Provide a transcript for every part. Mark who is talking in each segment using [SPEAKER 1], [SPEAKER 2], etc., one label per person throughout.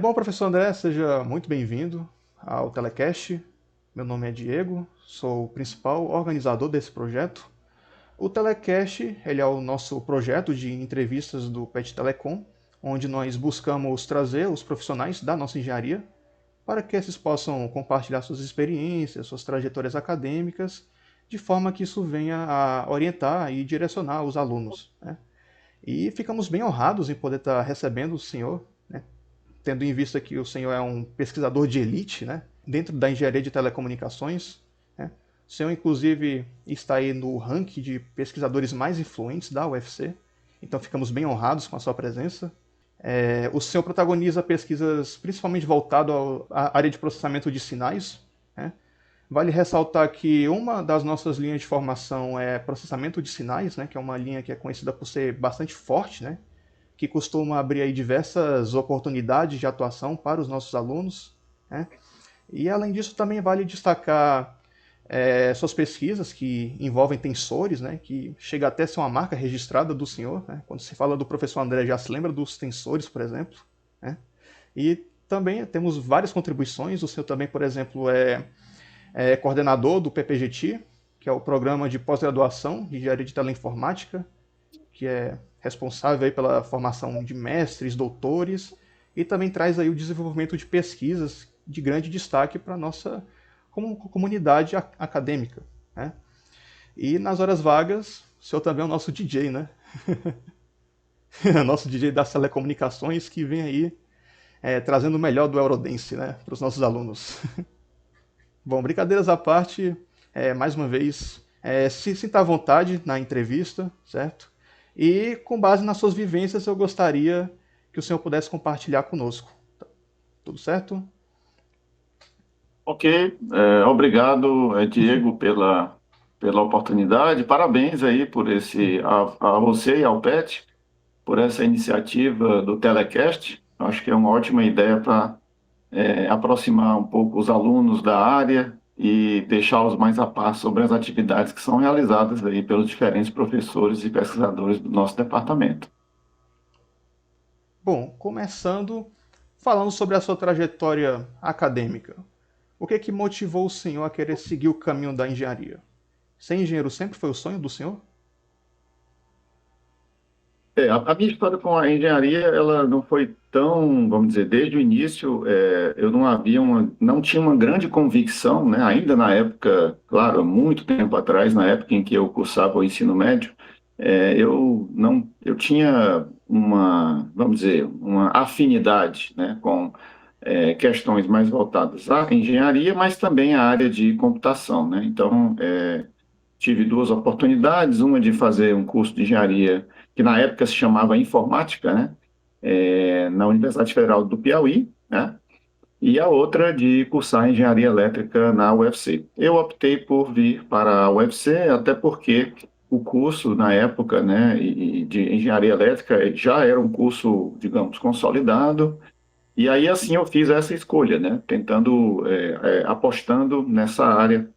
[SPEAKER 1] Bom, professor André, seja muito bem-vindo ao Telecast. Meu nome é Diego, sou o principal organizador desse projeto. O Telecast, ele é o nosso projeto de entrevistas do PET Telecom, onde nós buscamos trazer os profissionais da nossa engenharia para que esses possam compartilhar suas experiências, suas trajetórias acadêmicas, de forma que isso venha a orientar e direcionar os alunos, né? E ficamos bem honrados em poder estar recebendo o senhor, né? Tendo em vista que o senhor é um pesquisador de elite, né, dentro da engenharia de telecomunicações, né. O senhor, inclusive, está aí no ranking de pesquisadores mais influentes da UFC, então ficamos bem honrados com a sua presença. O senhor protagoniza pesquisas principalmente voltadas à área de processamento de sinais, né. Vale ressaltar que uma das nossas linhas de formação é processamento de sinais, né, que é uma linha que é conhecida por ser bastante forte, né, que costuma abrir aí diversas oportunidades de atuação para os nossos alunos, né? E além disso também vale destacar suas pesquisas que envolvem tensores, né? Que chega até a ser uma marca registrada do senhor, né? Quando se fala do professor André já se lembra dos tensores, por exemplo, né? E também temos várias contribuições. O senhor também, por exemplo, é coordenador do PPGT, que é o programa de pós-graduação de engenharia de teleinformática, que é responsável aí pela formação de mestres, doutores, e também traz aí o desenvolvimento de pesquisas de grande destaque para a nossa comunidade acadêmica, né? E nas horas vagas, o senhor também é o nosso DJ, né? Nosso DJ das telecomunicações que vem aí trazendo o melhor do Eurodance, né, para os nossos alunos. Bom, brincadeiras à parte, mais uma vez, se sinta à vontade na entrevista, certo? E com base nas suas vivências, eu gostaria que o senhor pudesse compartilhar conosco. Tudo certo?
[SPEAKER 2] Ok, obrigado, Diego, pela oportunidade. Parabéns aí por a você e ao PET por essa iniciativa do Telecast. Acho que é uma ótima ideia para aproximar um pouco os alunos da área e deixá-los mais a par sobre as atividades que são realizadas aí pelos diferentes professores e pesquisadores do nosso departamento.
[SPEAKER 1] Bom, começando falando sobre a sua trajetória acadêmica. O que é que motivou o senhor a querer seguir o caminho da engenharia? Ser engenheiro sempre foi o sonho do senhor?
[SPEAKER 2] A minha história com a engenharia, ela não foi tão, vamos dizer, desde o início, eu não tinha uma grande convicção, né? Ainda na época, claro, há muito tempo atrás, na época em que eu cursava o ensino médio, eu não, eu tinha vamos dizer, uma afinidade, né, com questões mais voltadas à engenharia, mas também à área de computação, né? Então, tive duas oportunidades, uma de fazer um curso de engenharia que na época se chamava informática, né, na Universidade Federal do Piauí, né, e a outra de cursar engenharia elétrica na UFC. Eu optei por vir para a UFC, até porque o curso na época, né, de engenharia elétrica já era um curso, digamos, consolidado, e aí assim eu fiz essa escolha, né, tentando, apostando nessa área.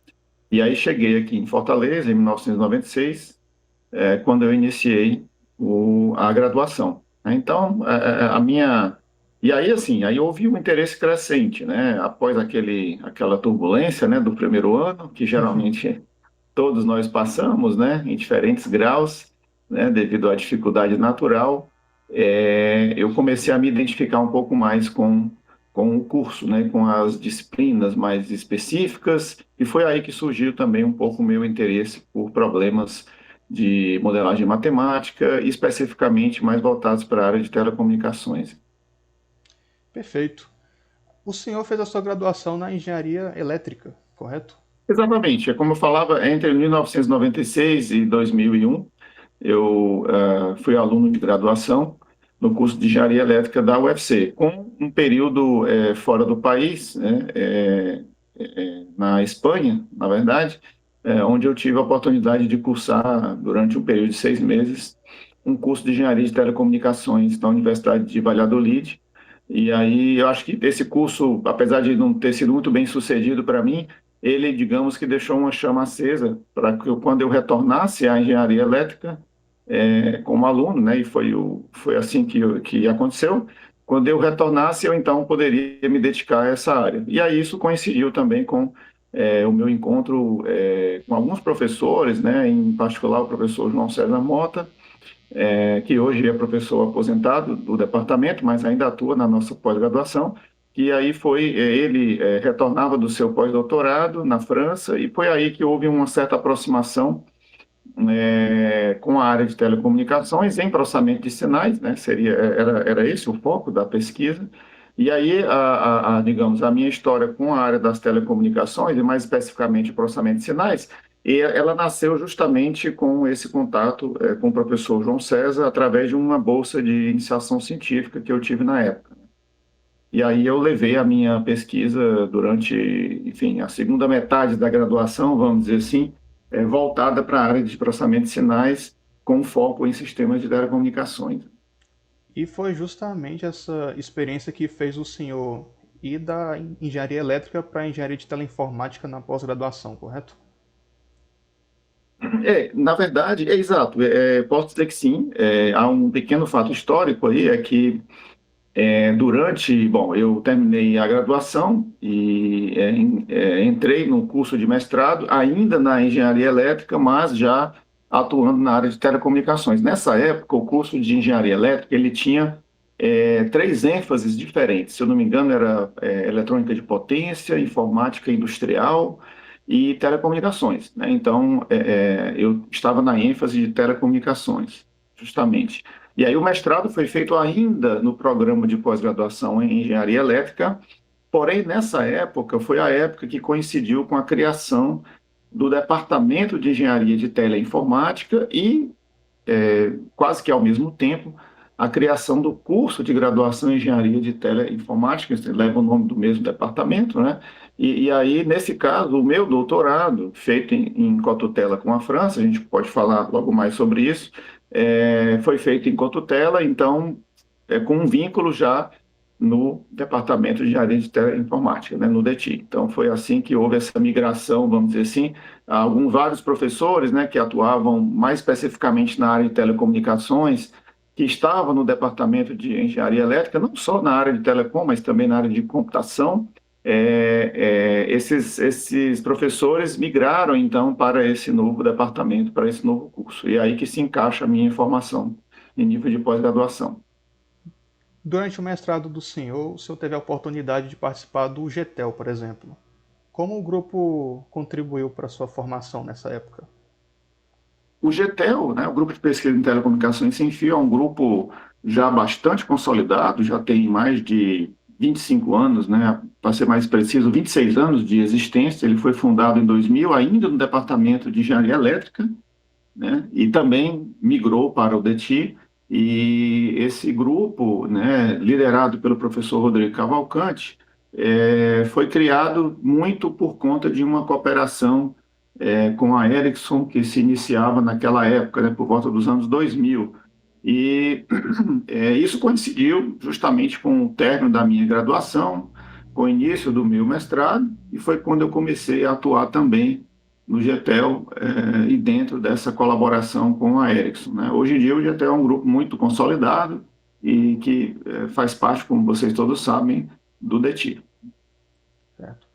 [SPEAKER 2] E aí cheguei aqui em Fortaleza, em 1996, quando eu iniciei a graduação, né? Então, a minha... E aí, assim, aí houve um interesse crescente, né? Após aquela turbulência, né, do primeiro ano, que geralmente todos nós passamos, né, em diferentes graus, né, devido à dificuldade natural, eu comecei a me identificar um pouco mais com o curso, né, com as disciplinas mais específicas, e foi aí que surgiu também um pouco o meu interesse por problemas de modelagem matemática, e especificamente mais voltados para a área de telecomunicações.
[SPEAKER 1] Perfeito. O senhor fez a sua graduação na engenharia elétrica, correto?
[SPEAKER 2] Exatamente, é como eu falava, entre 1996 e 2001, eu fui aluno de graduação no curso de engenharia elétrica da UFC, com um período fora do país, né, na Espanha, na verdade, onde eu tive a oportunidade de cursar, durante um período de 6 meses, um curso de engenharia de telecomunicações na Universidade de Valladolid. E aí eu acho que esse curso, apesar de não ter sido muito bem sucedido para mim, ele, digamos que deixou uma chama acesa para que quando eu retornasse à engenharia elétrica, como aluno, né, e foi assim que aconteceu. quando eu retornasse, eu então poderia me dedicar a essa área. E aí isso coincidiu também com o meu encontro com alguns professores, né, em particular o professor João César Mota, que hoje é professor aposentado do departamento, mas ainda atua na nossa pós-graduação. E aí ele retornava do seu pós-doutorado na França, e foi aí que houve uma certa aproximação com a área de telecomunicações em processamento de sinais, né? Era esse o foco da pesquisa. E aí, digamos, a minha história com a área das telecomunicações, e mais especificamente processamento de sinais, ela nasceu justamente com esse contato com o professor João César, através de uma bolsa de iniciação científica que eu tive na época. E aí eu levei a minha pesquisa durante, enfim, a segunda metade da graduação, vamos dizer assim, voltada para a área de processamento de sinais, com foco em sistemas de telecomunicações.
[SPEAKER 1] E foi justamente essa experiência que fez o senhor ir da engenharia elétrica para a engenharia de teleinformática na pós-graduação, correto?
[SPEAKER 2] Na verdade, é exato. Posso dizer que sim. Há um pequeno fato histórico aí, é que bom, eu terminei a graduação e entrei no curso de mestrado, ainda na engenharia elétrica, mas já atuando na área de telecomunicações. Nessa época, o curso de engenharia elétrica, ele tinha três ênfases diferentes. Se eu não me engano, era eletrônica de potência, informática industrial e telecomunicações, né? Então, eu estava na ênfase de telecomunicações, justamente. E aí o mestrado foi feito ainda no programa de pós-graduação em engenharia elétrica, porém nessa época foi a época que coincidiu com a criação do Departamento de Engenharia de Teleinformática e, quase que ao mesmo tempo, a criação do curso de graduação em Engenharia de Teleinformática, que leva o nome do mesmo departamento, né? E aí, nesse caso, o meu doutorado, feito em cotutela com a França, a gente pode falar logo mais sobre isso, foi feito em cotutela, então, com um vínculo já no Departamento de Engenharia de Teleinformática, né, no DETI. Então, foi assim que houve essa migração, vamos dizer assim, vários professores, né, que atuavam mais especificamente na área de telecomunicações, que estavam no Departamento de Engenharia Elétrica, não só na área de telecom, mas também na área de computação. Esses professores migraram, então, para esse novo departamento, para esse novo curso. E é aí que se encaixa a minha formação em nível de pós-graduação.
[SPEAKER 1] Durante o mestrado do senhor, o senhor teve a oportunidade de participar do GETEL, por exemplo. Como o grupo contribuiu para a sua formação nessa época?
[SPEAKER 2] O GTEL, né, o Grupo de Pesquisa em Telecomunicações Sem Fio, é um grupo já bastante consolidado, já tem mais de 25 anos, né, para ser mais preciso, 26 anos de existência. Ele foi fundado em 2000, ainda no Departamento de Engenharia Elétrica, né, e também migrou para o DETI. E esse grupo, né, liderado pelo professor Rodrigo Cavalcante, foi criado muito por conta de uma cooperação com a Ericsson, que se iniciava naquela época, né, por volta dos anos 2000. E isso coincidiu justamente com o término da minha graduação, com o início do meu mestrado, e foi quando eu comecei a atuar também no GETEL e dentro dessa colaboração com a Ericsson, né? Hoje em dia o GETEL é um grupo muito consolidado e que faz parte, como vocês todos sabem, do DETI.
[SPEAKER 1] Certo.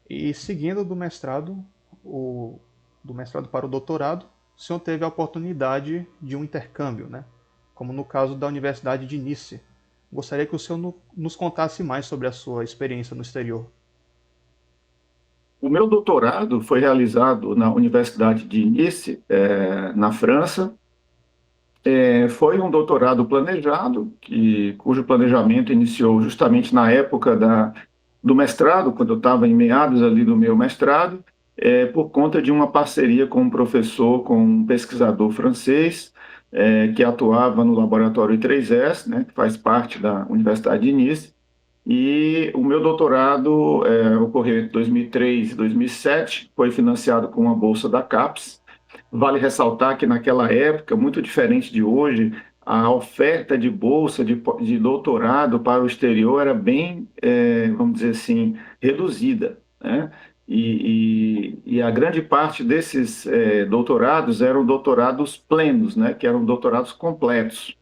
[SPEAKER 1] E seguindo do mestrado para o doutorado, o senhor teve a oportunidade de um intercâmbio, né? Como no caso da Universidade de Nice. Gostaria que o senhor nos contasse mais sobre a sua experiência no exterior.
[SPEAKER 2] O meu doutorado foi realizado na Universidade de Nice, na França. Foi um doutorado planejado, cujo planejamento iniciou justamente na época do mestrado, quando eu estava em meados ali do meu mestrado, por conta de uma parceria com um professor, com um pesquisador francês, que atuava no laboratório I3S, né, que faz parte da Universidade de Nice. E o meu doutorado ocorreu entre 2003 e 2007, foi financiado com uma bolsa da CAPES. Vale ressaltar que naquela época, muito diferente de hoje, a oferta de bolsa de doutorado para o exterior era bem, vamos dizer assim, reduzida, né? E a grande parte desses doutorados eram doutorados plenos, né? Que eram doutorados completos.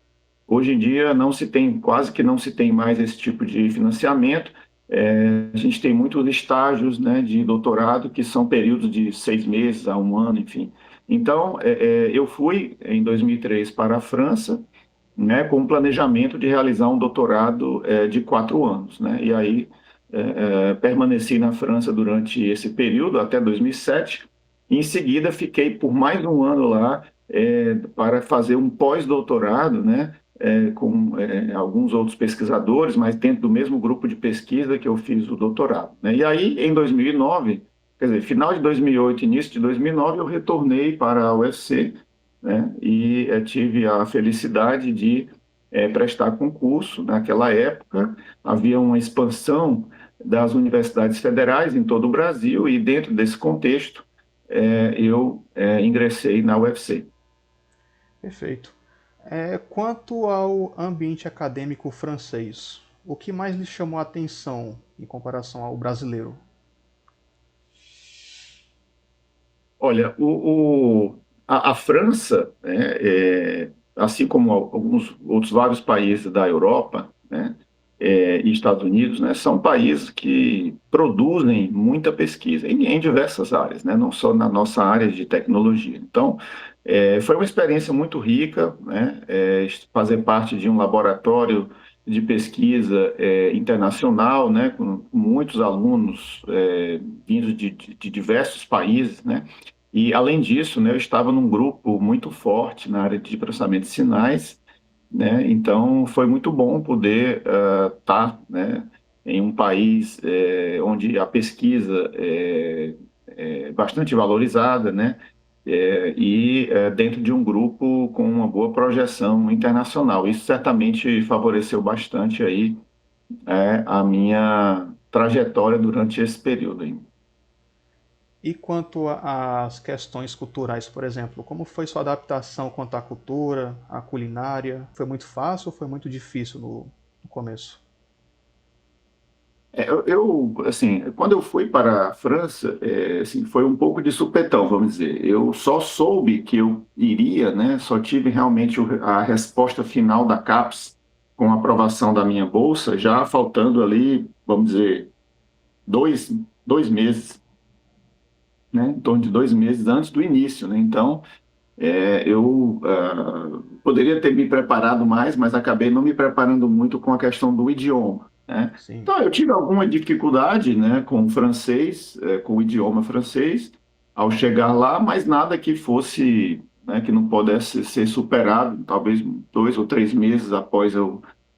[SPEAKER 2] Hoje em dia não se tem, quase que não se tem mais esse tipo de financiamento. A gente tem muitos estágios, né, de doutorado que são períodos de 6 meses a um ano, enfim. Então, eu fui em 2003 para a França, né, com o planejamento de realizar um doutorado de 4 anos, né? E aí permaneci na França durante esse período até 2007. Em seguida, fiquei por mais um ano lá para fazer um pós-doutorado, né? Com alguns outros pesquisadores, mas dentro do mesmo grupo de pesquisa que eu fiz o doutorado, né? E aí, em 2009, quer dizer, final de 2008, início de 2009, eu retornei para a UFC, né? E tive a felicidade de prestar concurso. Naquela época, havia uma expansão das universidades federais em todo o Brasil, e dentro desse contexto, eu ingressei na UFC.
[SPEAKER 1] Perfeito. Quanto ao ambiente acadêmico francês, o que mais lhe chamou a atenção em comparação ao brasileiro?
[SPEAKER 2] Olha, a França, né, assim como alguns outros vários países da Europa, né, e Estados Unidos, né, são países que produzem muita pesquisa em diversas áreas, né, não só na nossa área de tecnologia. Então, foi uma experiência muito rica, né, fazer parte de um laboratório de pesquisa internacional, né, com muitos alunos vindos de diversos países, né. E, além disso, né, eu estava num grupo muito forte na área de processamento de sinais, né? Então, foi muito bom poder estar, né, em um país onde a pesquisa é bastante valorizada, né? Dentro de um grupo com uma boa projeção internacional. Isso certamente favoreceu bastante aí a minha trajetória durante esse período aí.
[SPEAKER 1] E quanto às questões culturais, por exemplo, como foi sua adaptação quanto à cultura, à culinária? Foi muito fácil ou foi muito difícil no começo?
[SPEAKER 2] Assim, quando eu fui para a França, assim, foi um pouco de supetão, vamos dizer. Eu só soube que eu iria, né? Só tive realmente a resposta final da CAPES com a aprovação da minha bolsa, já faltando ali, vamos dizer, dois meses, né? Em torno de 2 meses antes do início, né? Então, eu poderia ter me preparado mais, mas acabei não me preparando muito com a questão do idioma, né?
[SPEAKER 1] Sim.
[SPEAKER 2] Então, eu tive alguma dificuldade, né, com o francês, com o idioma francês, ao chegar lá, mas nada que fosse, né, que não pudesse ser superado. Talvez 2 ou 3 meses após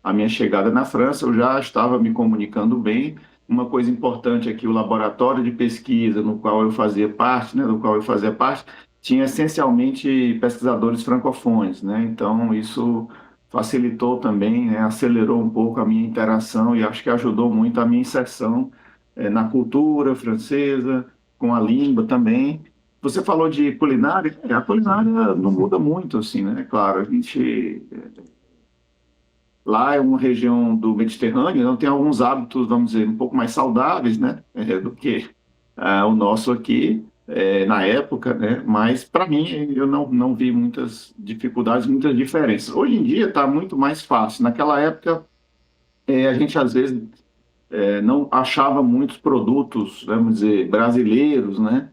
[SPEAKER 2] a minha chegada na França, eu já estava me comunicando bem. Uma coisa importante é que o laboratório de pesquisa no qual eu fazia parte, né, do qual eu fazia parte, tinha essencialmente pesquisadores francófones, né? Então, isso facilitou também, né? Acelerou um pouco a minha interação e acho que ajudou muito a minha inserção na cultura francesa, com a língua também. Você falou de culinária, a culinária não muda muito, assim, né? Claro, a gente lá é uma região do Mediterrâneo, então tem alguns hábitos, vamos dizer, um pouco mais saudáveis, né? Do que o nosso aqui na época, né? Mas para mim eu não vi muitas dificuldades, muitas diferenças. Hoje em dia está muito mais fácil. Naquela época a gente às vezes não achava muitos produtos, vamos dizer, brasileiros, né?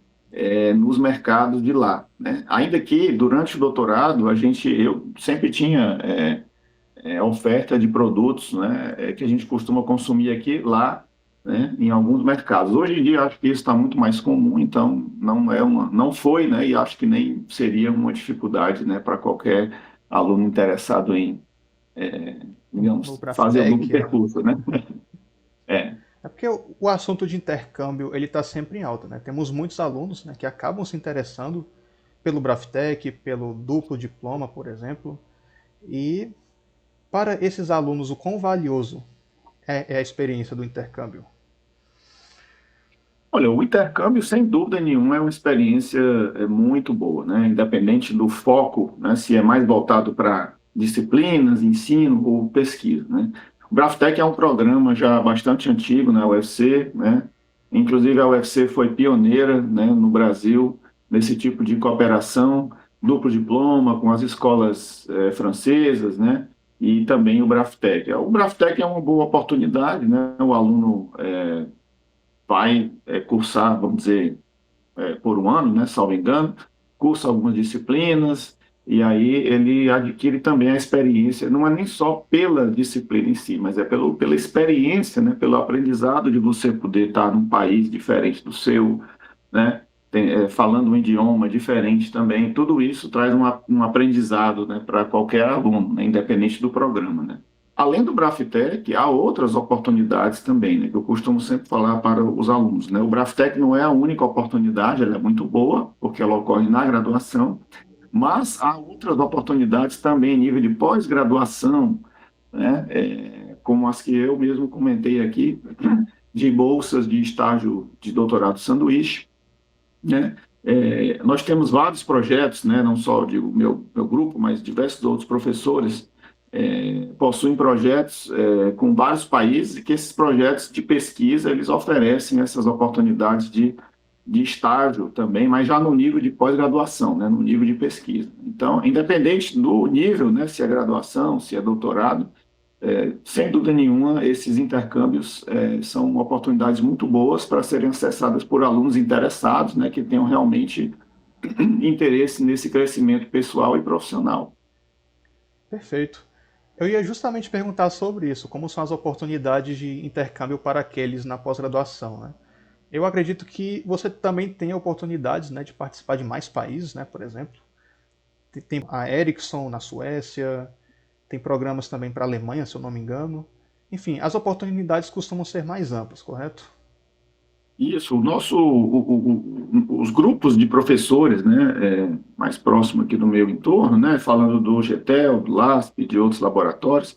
[SPEAKER 2] Nos mercados de lá, né? Ainda que durante o doutorado eu sempre tinha oferta de produtos, né? Que a gente costuma consumir aqui lá, né, em alguns mercados. Hoje em dia, acho que isso está muito mais comum, então não foi, né, e acho que nem seria uma dificuldade, né, para qualquer aluno interessado em,
[SPEAKER 1] No
[SPEAKER 2] digamos, fazer o mesmo
[SPEAKER 1] Braftec.
[SPEAKER 2] percurso, né? É,
[SPEAKER 1] É porque o assunto de intercâmbio ele está sempre em alta, né? Temos muitos alunos, né, que acabam se interessando pelo Braftec, pelo duplo diploma, por exemplo. E para esses alunos, o quão valioso é a experiência do intercâmbio?
[SPEAKER 2] olha, o intercâmbio, sem dúvida nenhuma, é uma experiência muito boa, né? Independente do foco, né? Se é mais voltado para disciplinas, ensino ou pesquisa, né? O Braftec é um programa já bastante antigo na UFC, né? Inclusive, a UFC foi pioneira, né, no Brasil nesse tipo de cooperação, duplo diploma com as escolas francesas, né? e também o Braftec. O Braftec é uma boa oportunidade, né? O aluno vai cursar, vamos dizer, por um ano, né, salvo engano, cursa algumas disciplinas, e aí ele adquire também a experiência, não é nem só pela disciplina em si, mas é pela experiência, né, pelo aprendizado de você poder estar num país diferente do seu, né, falando um idioma diferente também, tudo isso traz um aprendizado, né, para qualquer aluno, né, independente do programa, né. Além do Braftec, há outras oportunidades também, né, que eu costumo sempre falar para os alunos, né. O Braftec não é a única oportunidade, ela é muito boa, porque ela ocorre na graduação, mas há outras oportunidades também em nível de pós-graduação, né, como as que eu mesmo comentei aqui, de bolsas de estágio de doutorado sanduíche, né? Nós temos vários projetos, né? Não só de meu grupo, mas diversos outros professores possuem projetos com vários países e que esses projetos de pesquisa eles oferecem essas oportunidades de estágio também, mas já no nível de pós-graduação, né? No nível de pesquisa. Então, independente do nível, né? Se é graduação, se é doutorado, sem dúvida nenhuma, esses intercâmbios são oportunidades muito boas para serem acessadas por alunos interessados, né, que tenham realmente interesse nesse crescimento pessoal e profissional.
[SPEAKER 1] Perfeito. Eu ia justamente perguntar sobre isso, como são as oportunidades de intercâmbio para aqueles na pós-graduação, né? Eu acredito que você também tem oportunidades, né, de participar de mais países, né, por exemplo. Tem a Ericsson na Suécia, tem programas também para a Alemanha, se eu não me engano. Enfim, as oportunidades costumam ser mais amplas, correto?
[SPEAKER 2] Isso, os grupos de professores, né, mais próximo aqui do meu entorno, né, falando do GTEL, do LASP, de outros laboratórios,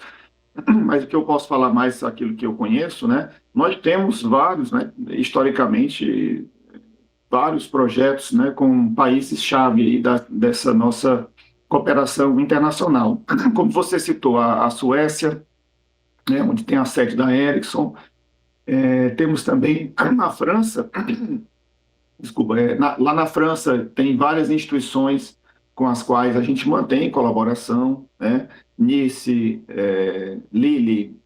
[SPEAKER 2] mas o que eu posso falar mais é aquilo que eu conheço, né, nós temos vários, né, historicamente, vários projetos, né, com países-chave aí dessa nossa cooperação internacional. Como você citou, a Suécia, né, onde tem a sede da Ericsson, temos também na França, desculpa, lá na França tem várias instituições com as quais a gente mantém colaboração, né, Nice, Lille,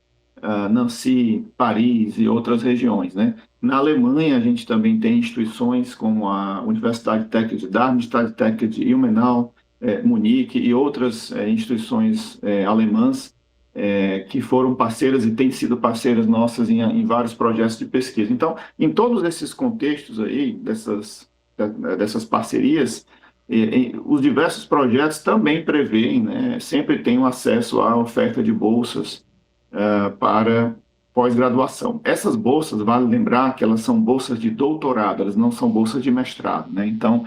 [SPEAKER 2] Nancy, Paris e outras regiões, né? Na Alemanha, a gente também tem instituições como a Universidade Técnica de Darmstadt, Universidade Técnica de Ilmenau, Munique e outras instituições alemãs que foram parceiras e têm sido parceiras nossas em vários projetos de pesquisa. Então, em todos esses contextos aí, dessas parcerias, os diversos projetos também prevêem, né, sempre tem um acesso à oferta de bolsas para pós-graduação. Essas bolsas, vale lembrar que elas são bolsas de doutorado, elas não são bolsas de mestrado, né? Então,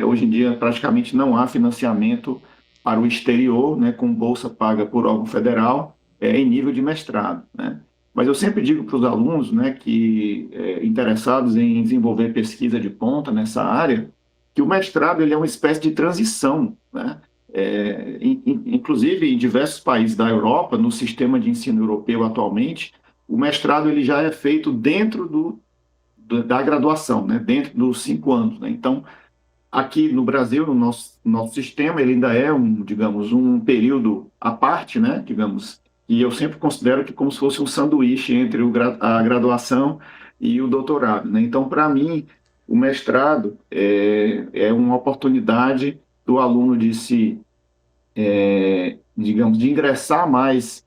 [SPEAKER 2] hoje em dia, praticamente não há financiamento para o exterior, né, com bolsa paga por órgão federal, em nível de mestrado, né? Mas eu sempre digo para os alunos, né, que interessados em desenvolver pesquisa de ponta nessa área, que o mestrado ele é uma espécie de transição, né? Inclusive em diversos países da Europa, no sistema de ensino europeu atualmente, o mestrado ele já é feito dentro da graduação, né? Dentro dos 5 anos, né? Então, aqui no Brasil, no nosso sistema, ele ainda é digamos, um período à parte, né? Digamos, e eu sempre considero que como se fosse um sanduíche entre a graduação e o doutorado, né? Então, para mim, o mestrado é uma oportunidade do aluno de se digamos, de ingressar mais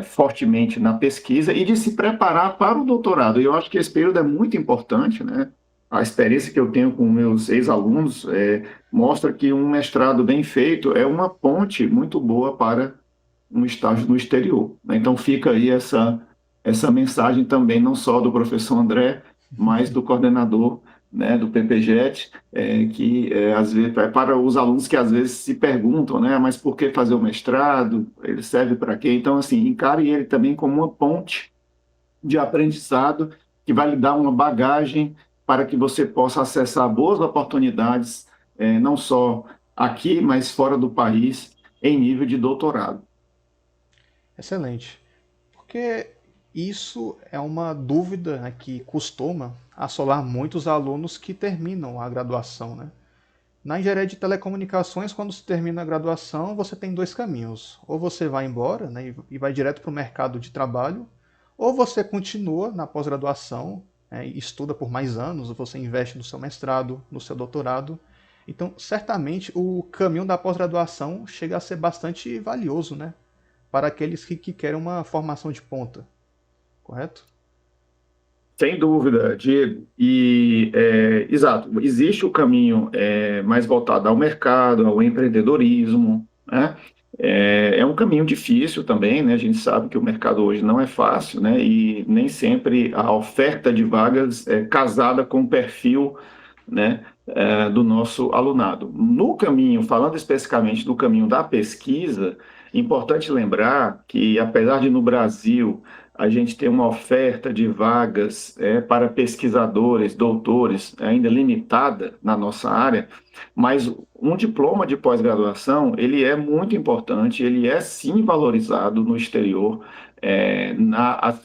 [SPEAKER 2] fortemente na pesquisa e de se preparar para o doutorado. E eu acho que esse período é muito importante, né? A experiência que eu tenho com meus ex-alunos mostra que um mestrado bem feito é uma ponte muito boa para um estágio no exterior, né? Então fica aí essa mensagem também, não só do professor André, mas do coordenador, né, do PPGET, que às vezes para os alunos que às vezes se perguntam, né, mas por que fazer o mestrado? Ele serve para quê? Então assim, encare ele também como uma ponte de aprendizado que vai lhe dar uma bagagem para que você possa acessar boas oportunidades, não só aqui, mas fora do país, em nível de doutorado.
[SPEAKER 1] Excelente. Porque isso é uma dúvida, né, que costuma assolar muitos alunos que terminam a graduação, né? Na engenharia de telecomunicações, quando se termina a graduação, você tem dois caminhos. Ou você vai embora, né, e vai direto para o mercado de trabalho, ou você continua na pós-graduação, né, e estuda por mais anos, ou você investe no seu mestrado, no seu doutorado. Então, certamente, o caminho da pós-graduação chega a ser bastante valioso, né, para aqueles que querem uma formação de ponta, correto?
[SPEAKER 2] Sem dúvida, Diego. E, exato, existe o caminho mais voltado ao mercado, ao empreendedorismo, né? É um caminho difícil também, né? A gente sabe que o mercado hoje não é fácil, né? E nem sempre a oferta de vagas é casada com o perfil, né, do nosso alunado. No caminho, falando especificamente do caminho da pesquisa, importante lembrar que, apesar de no Brasil a gente ter uma oferta de vagas para pesquisadores, doutores, ainda limitada na nossa área, mas um diploma de pós-graduação, ele é muito importante, ele é sim valorizado no exterior,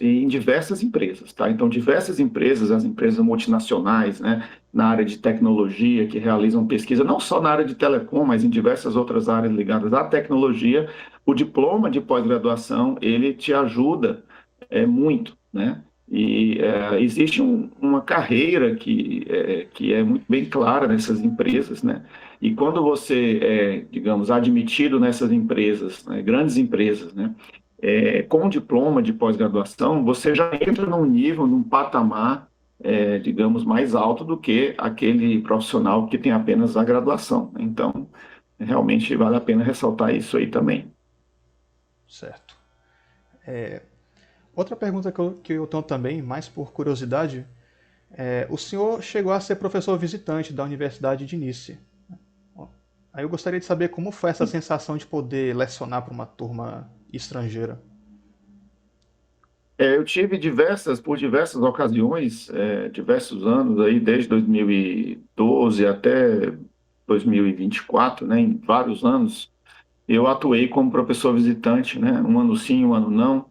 [SPEAKER 2] em diversas empresas, tá? Então, diversas empresas, as empresas multinacionais, né, na área de tecnologia, que realizam pesquisa, não só na área de telecom, mas em diversas outras áreas ligadas à tecnologia, o diploma de pós-graduação, ele te ajuda muito, né? E existe uma carreira que é muito bem clara nessas empresas, né? E quando você é, digamos, admitido nessas empresas, né, grandes empresas, né, com diploma de pós-graduação, você já entra num nível, num patamar, digamos, mais alto do que aquele profissional que tem apenas a graduação, né? Então, realmente vale a pena ressaltar isso aí também.
[SPEAKER 1] Certo. Outra pergunta que eu tenho também, mais por curiosidade, o senhor chegou a ser professor visitante da Universidade de Nice. Aí eu gostaria de saber como foi essa sensação de poder lecionar para uma turma estrangeira.
[SPEAKER 2] Eu tive por diversas ocasiões, diversos anos aí, desde 2012 até 2024, né, em vários anos, eu atuei como professor visitante, né, um ano sim, um ano não,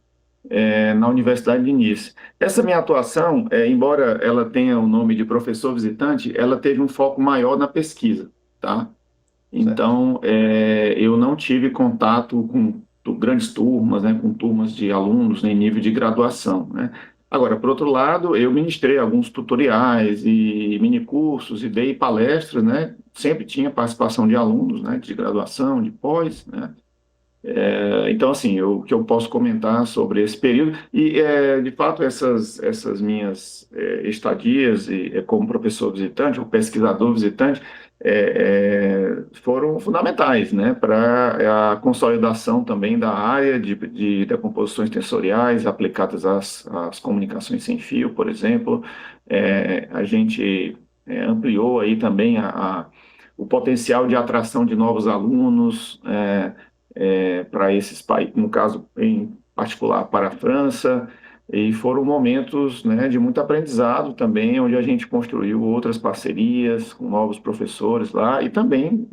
[SPEAKER 2] na Universidade de Nice. Essa minha atuação, embora ela tenha o nome de professor visitante, ela teve um foco maior na pesquisa, tá?
[SPEAKER 1] Certo.
[SPEAKER 2] Então, eu não tive contato com grandes turmas, né, com turmas de alunos em nível de graduação, né? Agora, por outro lado, eu ministrei alguns tutoriais e minicursos e dei palestras, né? Sempre tinha participação de alunos, né, de graduação, de pós, né? Então, assim, o que eu posso comentar sobre esse período, e de fato essas minhas estadias como professor visitante, ou pesquisador visitante, foram fundamentais, né, para a consolidação também da área de decomposições tensoriais aplicadas às comunicações sem fio, por exemplo. A gente ampliou aí também o potencial de atração de novos alunos, para esses países, no caso, em particular, para a França, e foram momentos, né, de muito aprendizado também, onde a gente construiu outras parcerias com novos professores lá, e também,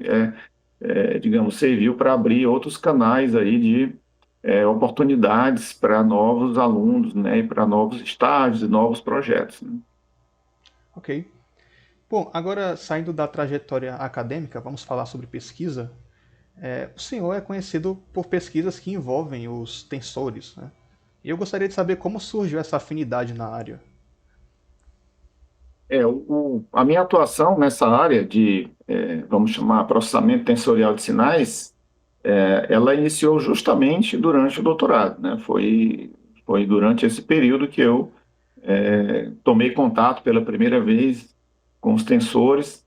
[SPEAKER 2] digamos, serviu para abrir outros canais aí de oportunidades para novos alunos, né, e para novos estágios e novos projetos, né?
[SPEAKER 1] Ok. Bom, agora saindo da trajetória acadêmica, vamos falar sobre pesquisa. O senhor é conhecido por pesquisas que envolvem os tensores, né? E eu gostaria de saber como surgiu essa afinidade na área.
[SPEAKER 2] A minha atuação nessa área de, vamos chamar, processamento tensorial de sinais, ela iniciou justamente durante o doutorado, né? Foi durante esse período que eu tomei contato pela primeira vez com os tensores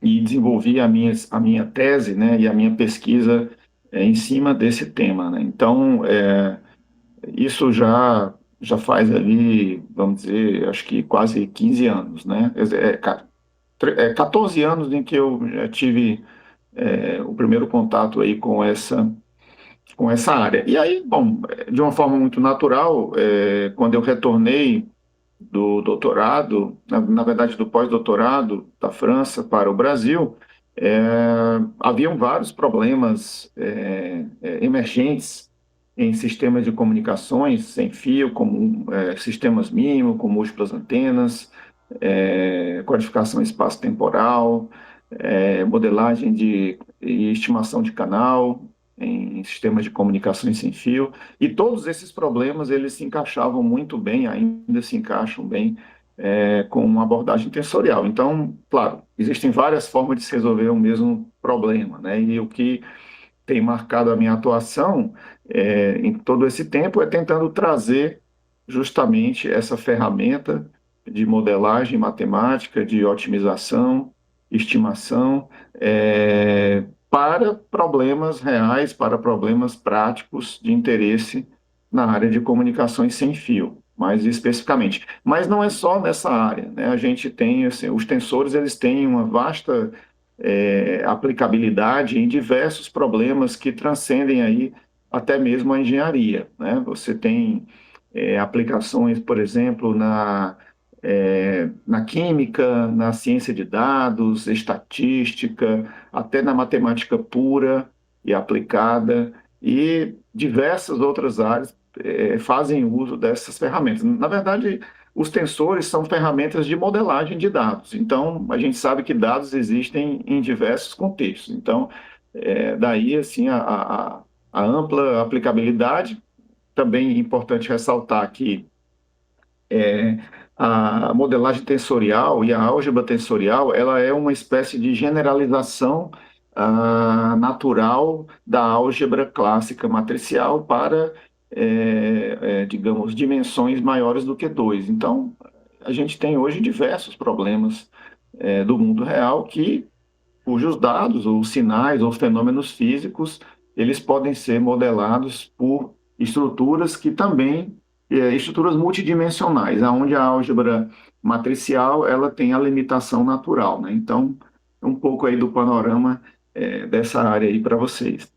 [SPEAKER 2] e desenvolvi a minha tese, né, e a minha pesquisa em cima desse tema, né? Então, isso já faz ali, vamos dizer, acho que quase 15 anos, né? 14 anos em que eu já tive o primeiro contato aí com essa área. E aí, bom, de uma forma muito natural, quando eu retornei do doutorado, na verdade do pós-doutorado da França para o Brasil, haviam vários problemas emergentes em sistemas de comunicações sem fio, como sistemas MIMO, com múltiplas antenas, codificação espaço-temporal, modelagem e estimação de canal, em sistemas de comunicações sem fio, e todos esses problemas eles se encaixavam muito bem, ainda se encaixam bem com uma abordagem tensorial. Então, claro, existem várias formas de se resolver o mesmo problema, né? E o que tem marcado a minha atuação em todo esse tempo é tentando trazer justamente essa ferramenta de modelagem matemática, de otimização, estimação, para problemas reais, para problemas práticos de interesse na área de comunicações sem fio, mais especificamente. Mas não é só nessa área, né? A gente tem, assim, os tensores, eles têm uma vasta aplicabilidade em diversos problemas que transcendem aí até mesmo a engenharia, né? Você tem aplicações, por exemplo, na química, na ciência de dados, estatística, até na matemática pura e aplicada, e diversas outras áreas fazem uso dessas ferramentas. Na verdade, os tensores são ferramentas de modelagem de dados. Então, a gente sabe que dados existem em diversos contextos. Então, daí, assim, a ampla aplicabilidade. Também é importante ressaltar que a modelagem tensorial e a álgebra tensorial, ela é uma espécie de generalização natural da álgebra clássica matricial para, digamos, dimensões maiores do que 2. Então, a gente tem hoje diversos problemas do mundo real cujos dados, ou sinais, ou fenômenos físicos, eles podem ser modelados por estruturas que também, estruturas multidimensionais, onde a álgebra matricial, ela tem a limitação natural, né? Então, um pouco aí do panorama dessa área aí para vocês.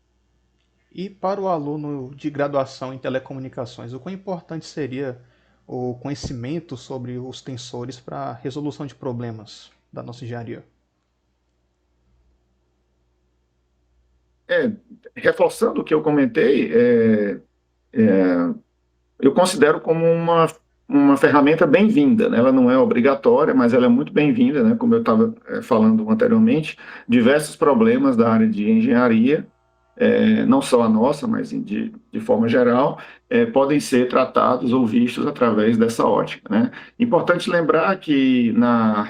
[SPEAKER 1] E para o aluno de graduação em telecomunicações, o quão importante seria o conhecimento sobre os tensores para a resolução de problemas da nossa engenharia?
[SPEAKER 2] Reforçando o que eu comentei, eu considero como uma ferramenta bem-vinda, né? Ela não é obrigatória, mas ela é muito bem-vinda, né? Como eu estava falando anteriormente, diversos problemas da área de engenharia, não só a nossa, mas de forma geral, podem ser tratados ou vistos através dessa ótica, né? Importante lembrar que na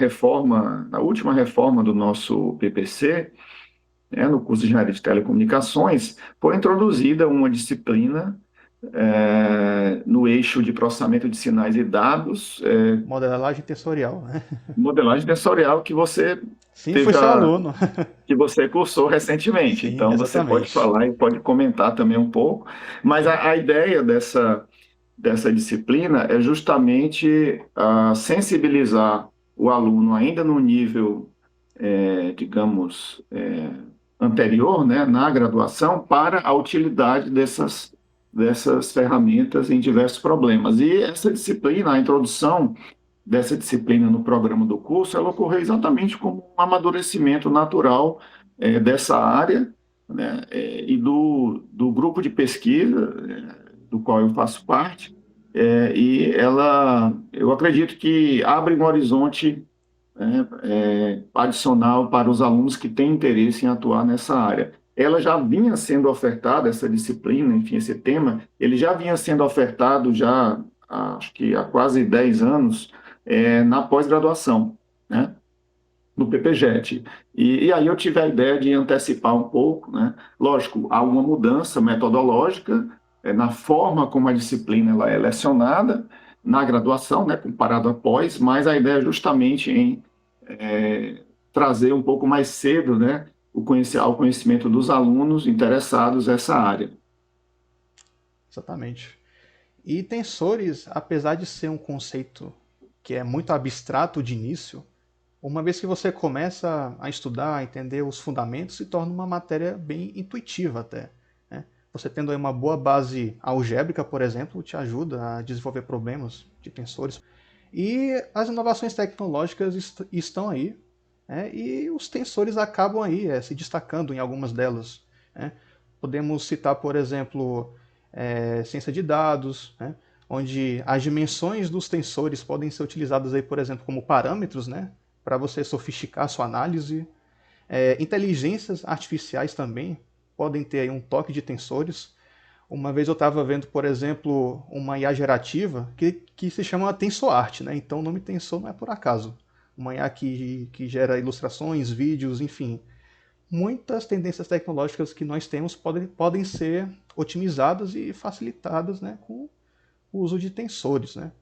[SPEAKER 2] última reforma do nosso PPC, no curso de Engenharia de Telecomunicações, foi introduzida uma disciplina no eixo de processamento de sinais e dados,
[SPEAKER 1] Modelagem tensorial, né?
[SPEAKER 2] modelagem tensorial que você
[SPEAKER 1] Sim, fui
[SPEAKER 2] teve
[SPEAKER 1] seu aluno.
[SPEAKER 2] que você cursou recentemente.
[SPEAKER 1] Sim,
[SPEAKER 2] Então você pode
[SPEAKER 1] exatamente.
[SPEAKER 2] falar e pode comentar também um pouco. Mas a ideia dessa disciplina é justamente sensibilizar o aluno ainda no nível, digamos, anterior, né, na graduação, para a utilidade dessas ferramentas em diversos problemas. E essa disciplina, a introdução dessa disciplina no programa do curso, ela ocorreu exatamente como um amadurecimento natural dessa área, né, e do grupo de pesquisa do qual eu faço parte, e eu acredito que abre um horizonte adicional para os alunos que têm interesse em atuar nessa área. Ela já vinha sendo ofertada, essa disciplina, enfim, esse tema, ele já vinha sendo ofertado já, acho que há quase 10 anos, na pós-graduação, né? No PPGET. E aí eu tive a ideia de antecipar um pouco, né? Lógico, há uma mudança metodológica na forma como a disciplina ela é lecionada na graduação, né? Comparado a pós, mas a ideia é justamente em trazer um pouco mais cedo, né? Ao conhecimento dos alunos interessados nessa área.
[SPEAKER 1] Exatamente. E tensores, apesar de ser um conceito que é muito abstrato de início, uma vez que você começa a estudar, a entender os fundamentos, se torna uma matéria bem intuitiva até, né? Você tendo aí uma boa base algébrica, por exemplo, te ajuda a desenvolver problemas de tensores. E as inovações tecnológicas estão aí, né? E os tensores acabam aí se destacando em algumas delas, né? Podemos citar, por exemplo, ciência de dados, né? Onde as dimensões dos tensores podem ser utilizadas aí, por exemplo, como parâmetros, né? Para você sofisticar a sua análise. Inteligências artificiais também podem ter aí um toque de tensores. Uma vez eu estava vendo, por exemplo, uma IA gerativa que se chama TensorArt, né? Então o nome Tensor não é por acaso. Uma IA que gera ilustrações, vídeos, enfim. Muitas tendências tecnológicas que nós temos podem ser otimizadas e facilitadas, né, com o uso de tensores, né?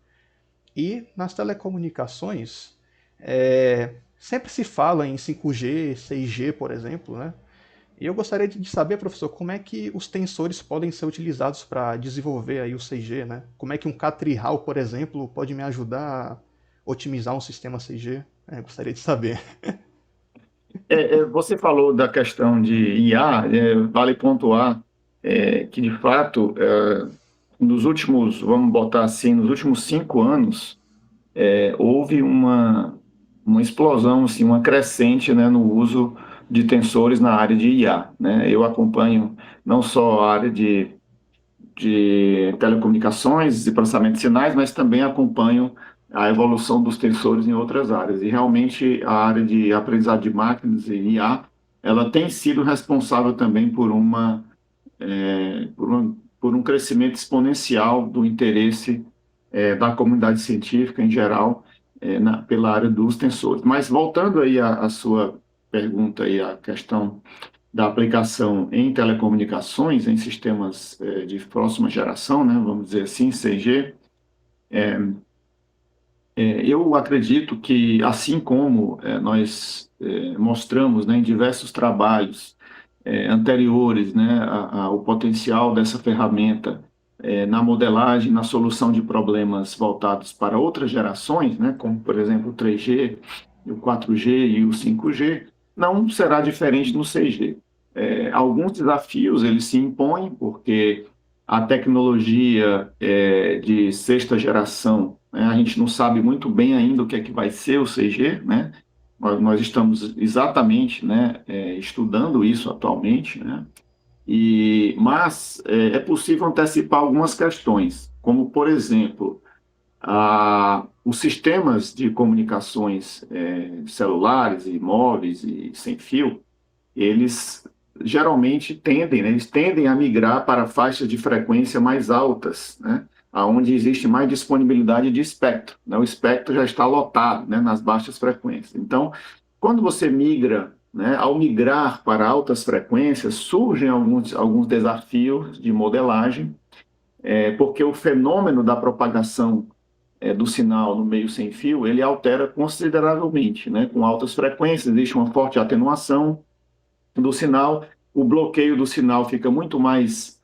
[SPEAKER 1] E nas telecomunicações, sempre se fala em 5G, 6G, por exemplo, né? E eu gostaria de saber, professor, como é que os tensores podem ser utilizados para desenvolver aí o 6G, né? Como é que um K-Trihal, por exemplo, pode me ajudar a otimizar um sistema 6G? Gostaria de saber.
[SPEAKER 2] Você falou da questão de IA, vale pontuar que, de fato, nos últimos, vamos botar assim, nos últimos 5 anos, houve uma explosão, assim, uma crescente, né, no uso de tensores na área de IA, né? Eu acompanho não só a área de telecomunicações e processamento de sinais, mas também acompanho a evolução dos tensores em outras áreas. E realmente a área de aprendizado de máquinas e IA, ela tem sido responsável também por um crescimento exponencial do interesse da comunidade científica em geral pela área dos tensores. Mas voltando aí à sua pergunta aí, a questão da aplicação em telecomunicações, em sistemas de próxima geração, né, vamos dizer assim, 6G, eu acredito que, assim como nós mostramos, né, em diversos trabalhos anteriores, né, o potencial dessa ferramenta na modelagem, na solução de problemas voltados para outras gerações, né, como, por exemplo, o 3G, o 4G e o 5G, não será diferente no 6G. Alguns desafios eles se impõem, porque a tecnologia de sexta geração, né, a gente não sabe muito bem ainda o que é que vai ser o 6G, né? Nós estamos exatamente, né, estudando isso atualmente, né? Mas é possível antecipar algumas questões, como, por exemplo, os sistemas de comunicações celulares e móveis e sem fio, eles geralmente tendem, né, eles tendem a migrar para faixas de frequência mais altas, né, onde existe mais disponibilidade de espectro, né, o espectro já está lotado, né, nas baixas frequências. Então, quando você migra, né, ao migrar para altas frequências, surgem alguns desafios de modelagem, porque o fenômeno da propagação do sinal no meio sem fio, ele altera consideravelmente, né, com altas frequências, existe uma forte atenuação do sinal, o bloqueio do sinal fica muito mais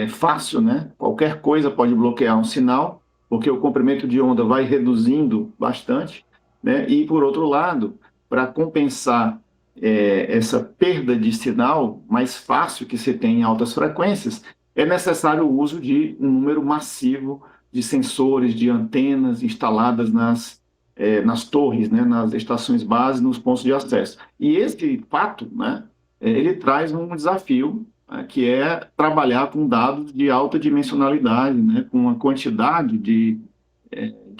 [SPEAKER 2] fácil, né? Qualquer coisa pode bloquear um sinal, porque o comprimento de onda vai reduzindo bastante, né? E, por outro lado, para compensar essa perda de sinal mais fácil que se tem em altas frequências, é necessário o uso de um número massivo de sensores, de antenas instaladas nas torres, né? Nas estações base, nos pontos de acesso. E esse fato, né? Ele traz um desafio, né, que é trabalhar com dados de alta dimensionalidade, né, com uma quantidade de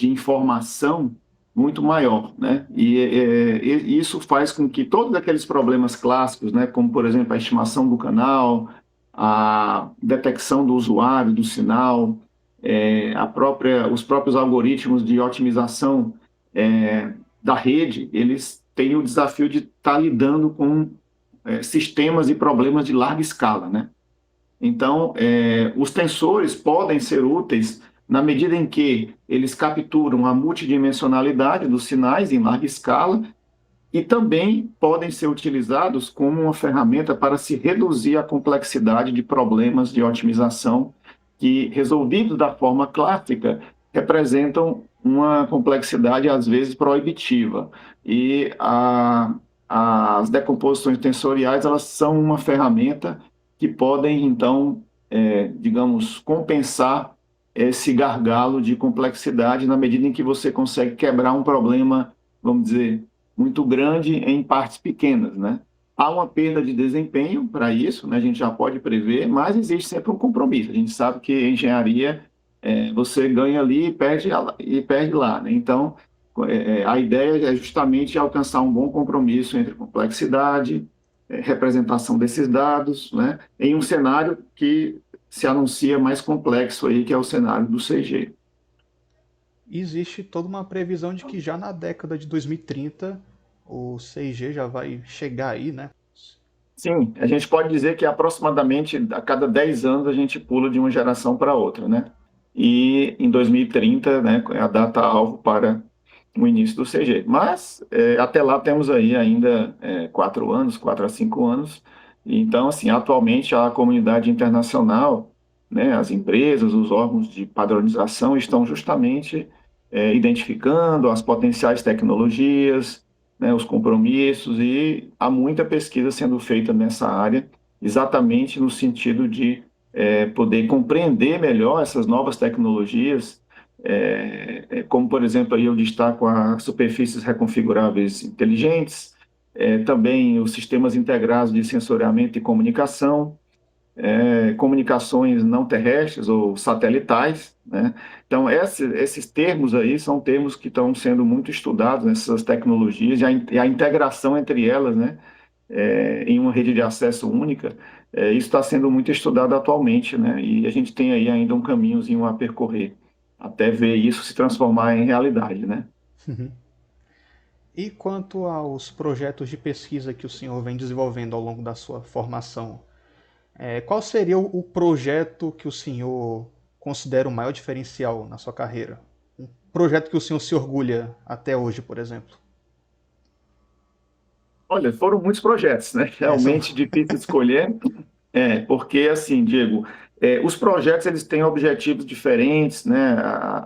[SPEAKER 2] informação muito maior, né? E isso faz com que todos aqueles problemas clássicos, né, como, por exemplo, a estimação do canal, a detecção do usuário, do sinal, os próprios algoritmos de otimização da rede, eles têm o desafio de estar lidando com sistemas e problemas de larga escala, né? Então, os tensores podem ser úteis na medida em que eles capturam a multidimensionalidade dos sinais em larga escala e também podem ser utilizados como uma ferramenta para se reduzir a complexidade de problemas de otimização que, resolvidos da forma clássica, representam uma complexidade, às vezes, proibitiva. E as decomposições tensoriais, elas são uma ferramenta que podem, então, digamos, compensar esse gargalo de complexidade na medida em que você consegue quebrar um problema, vamos dizer, muito grande em partes pequenas, né? Há uma perda de desempenho para isso, né? A gente já pode prever, mas existe sempre um compromisso. A gente sabe que a engenharia, você ganha ali e perde lá, né? Então, A ideia é justamente alcançar um bom compromisso entre complexidade, representação desses dados, né, em um cenário que se anuncia mais complexo aí, que é o cenário do CG.
[SPEAKER 1] Existe toda uma previsão de que já na década de 2030 o 6G já vai chegar aí, né?
[SPEAKER 2] Sim, a gente pode dizer que aproximadamente a cada 10 anos a gente pula de uma geração para outra, né? E em 2030, né, é a data-alvo para o início do CG. Mas até lá temos aí ainda 4 anos, 4 a 5 anos. Então, assim, atualmente a comunidade internacional, né, as empresas, os órgãos de padronização estão justamente identificando as potenciais tecnologias, né, os compromissos, e há muita pesquisa sendo feita nessa área, exatamente no sentido de poder compreender melhor essas novas tecnologias, como, por exemplo, aí eu destaco as superfícies reconfiguráveis inteligentes, também os sistemas integrados de sensoriamento e comunicação, comunicações não terrestres ou satelitais, né? Então, esses termos aí são termos que estão sendo muito estudados nessas tecnologias, e a integração entre elas, né, em uma rede de acesso única, isso está sendo muito estudado atualmente, né? E a gente tem aí ainda um caminhozinho a percorrer até ver isso se transformar em realidade, né?
[SPEAKER 1] E quanto aos projetos de pesquisa que o senhor vem desenvolvendo ao longo da sua formação, qual seria o projeto que o senhor considera o maior diferencial na sua carreira? Um projeto que o senhor se orgulha até hoje, por exemplo?
[SPEAKER 2] Olha, foram muitos projetos, né?
[SPEAKER 1] São...
[SPEAKER 2] Realmente difícil de escolher. Porque assim, Diego, os projetos eles têm objetivos diferentes, né?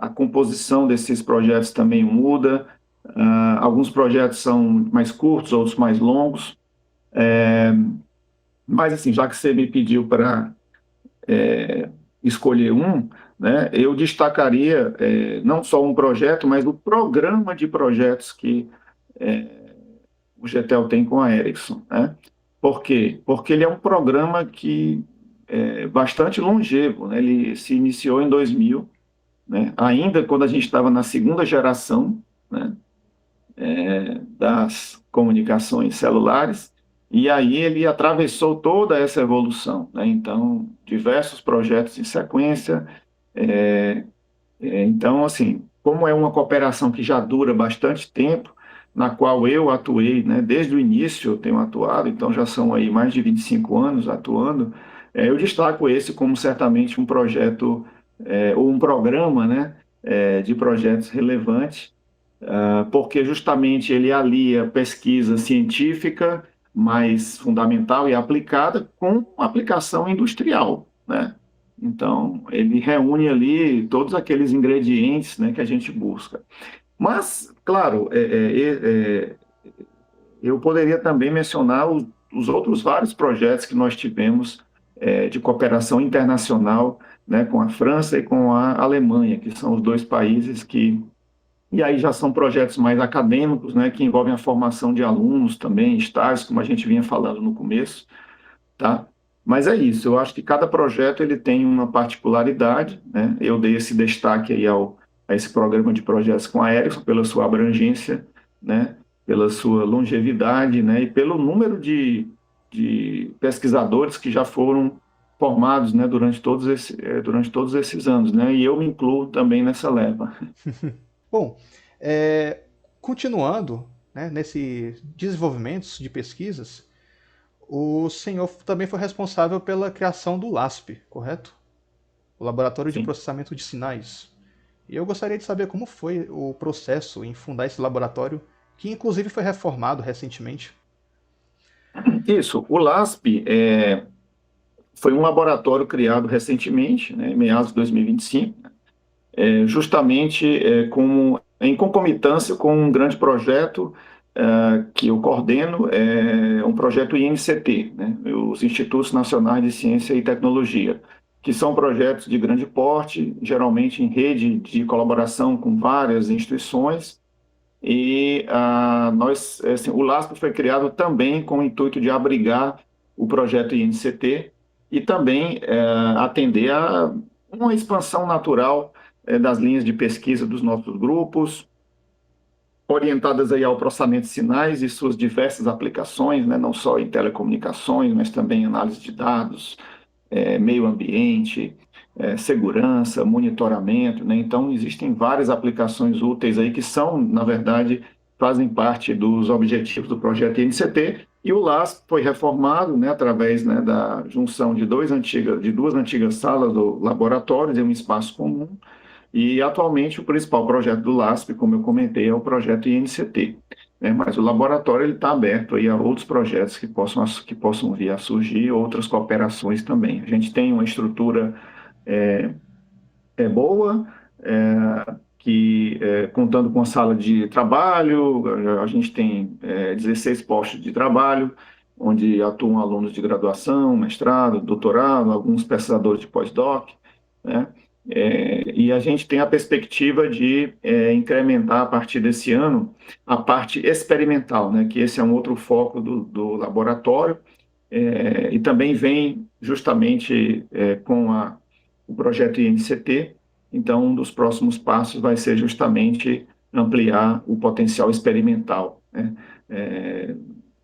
[SPEAKER 2] A composição desses projetos também muda. Alguns projetos são mais curtos, outros mais longos. Mas assim, já que você me pediu para escolher um, né? Eu destacaria não só um projeto, mas o programa de projetos que o GTEL tem com a Ericsson, né? Por quê? Porque ele é um programa que é bastante longevo, né? Ele se iniciou em 2000, né? Ainda quando a gente estava na segunda geração, né, das comunicações celulares, e aí ele atravessou toda essa evolução, né? Então, diversos projetos em sequência. Então, assim, como é uma cooperação que já dura bastante tempo, na qual eu atuei, né, desde o início eu tenho atuado, então já são aí mais de 25 anos atuando, eu destaco esse como certamente um projeto, ou um programa, né, de projetos relevante, porque justamente ele alia pesquisa científica mais fundamental e aplicada com aplicação industrial, né? Então, ele reúne ali todos aqueles ingredientes, né, que a gente busca. Mas, claro, eu poderia também mencionar os outros vários projetos que nós tivemos de cooperação internacional, né, com a França e com a Alemanha, que são os dois países que... E aí já são projetos mais acadêmicos, né, que envolvem a formação de alunos também, estágios, como a gente vinha falando no começo, tá? Mas é isso, eu acho que cada projeto ele tem uma particularidade, né? Eu dei esse destaque aí a esse programa de projetos com a Ericsson pela sua abrangência, né? Pela sua longevidade, né? E pelo número de pesquisadores que já foram formados, né? Durante todos esses anos, né? E eu me incluo também nessa leva.
[SPEAKER 1] Bom, continuando, né, nesses desenvolvimentos de pesquisas, o senhor também foi responsável pela criação do LASP, correto? O Laboratório de
[SPEAKER 2] Sim.
[SPEAKER 1] Processamento de Sinais. E eu gostaria de saber como foi o processo em fundar esse laboratório, que inclusive foi reformado recentemente.
[SPEAKER 2] Isso, o LASP foi um laboratório criado recentemente, né, em meados de 2025, justamente em concomitância com um grande projeto que eu coordeno, um projeto INCT, né, os Institutos Nacionais de Ciência e Tecnologia, que são projetos de grande porte, geralmente em rede de colaboração com várias instituições, e assim, o LASP foi criado também com o intuito de abrigar o projeto INCT e também atender a uma expansão natural das linhas de pesquisa dos nossos grupos, orientadas aí ao processamento de sinais e suas diversas aplicações, né, não só em telecomunicações, mas também em análise de dados, meio ambiente, segurança, monitoramento, né? Então, existem várias aplicações úteis aí que são, na verdade, fazem parte dos objetivos do projeto INCT, e o LASP foi reformado, né, através, né, da junção de duas antigas salas do laboratório em um espaço comum, e atualmente o principal projeto do LASP, como eu comentei, é o projeto INCT, né? Mas o laboratório está aberto aí a outros projetos que possam vir a surgir, outras cooperações também. A gente tem uma estrutura boa, contando com a sala de trabalho, a gente tem 16 postos de trabalho, onde atuam alunos de graduação, mestrado, doutorado, alguns pesquisadores de pós-doc, né? E a gente tem a perspectiva de incrementar a partir desse ano a parte experimental, né? Que esse é um outro foco do laboratório, e também vem justamente com o projeto INCT. Então, um dos próximos passos vai ser justamente ampliar o potencial experimental, né,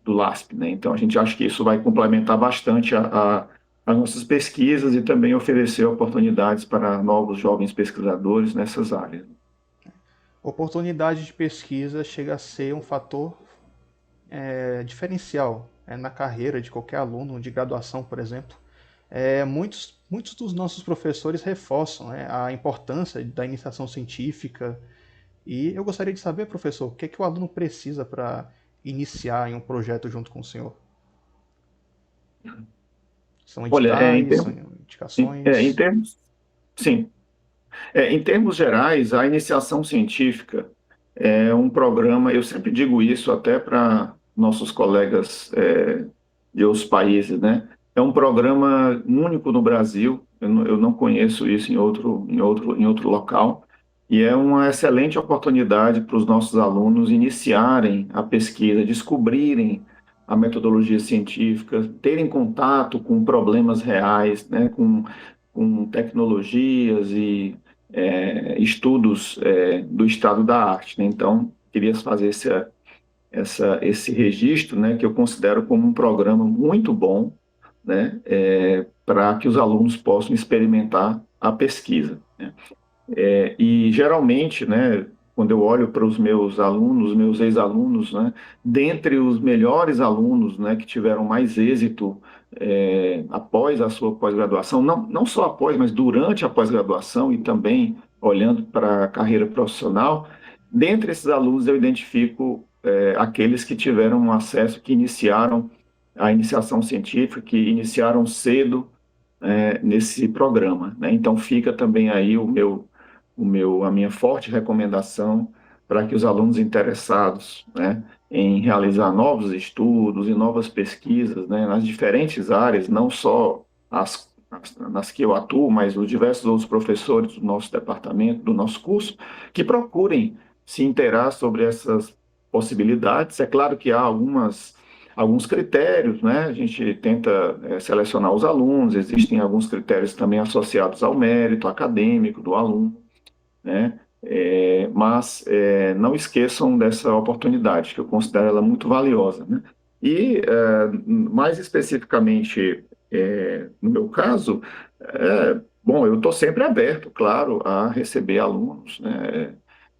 [SPEAKER 2] do LASP, né? Então, a gente acha que isso vai complementar bastante as nossas pesquisas e também oferecer oportunidades para novos jovens pesquisadores nessas áreas.
[SPEAKER 1] Oportunidade de pesquisa chega a ser um fator diferencial na carreira de qualquer aluno de graduação, por exemplo. Muitos dos nossos professores reforçam, né, a importância da iniciação científica. E eu gostaria de saber, professor, o que é que o aluno precisa para iniciar em um projeto junto com o senhor? São
[SPEAKER 2] Olha,
[SPEAKER 1] editais, são
[SPEAKER 2] em
[SPEAKER 1] indicações?
[SPEAKER 2] termos, sim, em termos gerais, a iniciação científica é um programa, eu sempre digo isso até para nossos colegas de outros países, né? É um programa único no Brasil, eu não conheço isso em outro local, e é uma excelente oportunidade para os nossos alunos iniciarem a pesquisa, descobrirem a metodologia científica, terem contato com problemas reais, né? Com tecnologias e estudos do estado da arte, né? Então, queria fazer esse registro, né, que eu considero como um programa muito bom, né, para que os alunos possam experimentar a pesquisa, né? E geralmente, né, quando eu olho para os meus alunos, meus ex-alunos, né, dentre os melhores alunos, né, que tiveram mais êxito após a sua pós-graduação, não só após, mas durante a pós-graduação e também olhando para a carreira profissional, dentre esses alunos eu identifico aqueles que tiveram um acesso, que iniciaram a iniciação científica, que iniciaram cedo nesse programa, né? Então fica também aí a minha forte recomendação para que os alunos interessados, né, em realizar novos estudos e novas pesquisas, né, nas diferentes áreas, não só nas que eu atuo, mas os diversos outros professores do nosso departamento, do nosso curso, que procurem se inteirar sobre essas possibilidades. É claro que há alguns critérios, né? A gente tenta selecionar os alunos, existem alguns critérios também associados ao mérito acadêmico do aluno, né? Mas não esqueçam dessa oportunidade, que eu considero ela muito valiosa, né? E, mais especificamente, no meu caso, bom, eu estou sempre aberto, claro, a receber alunos, né,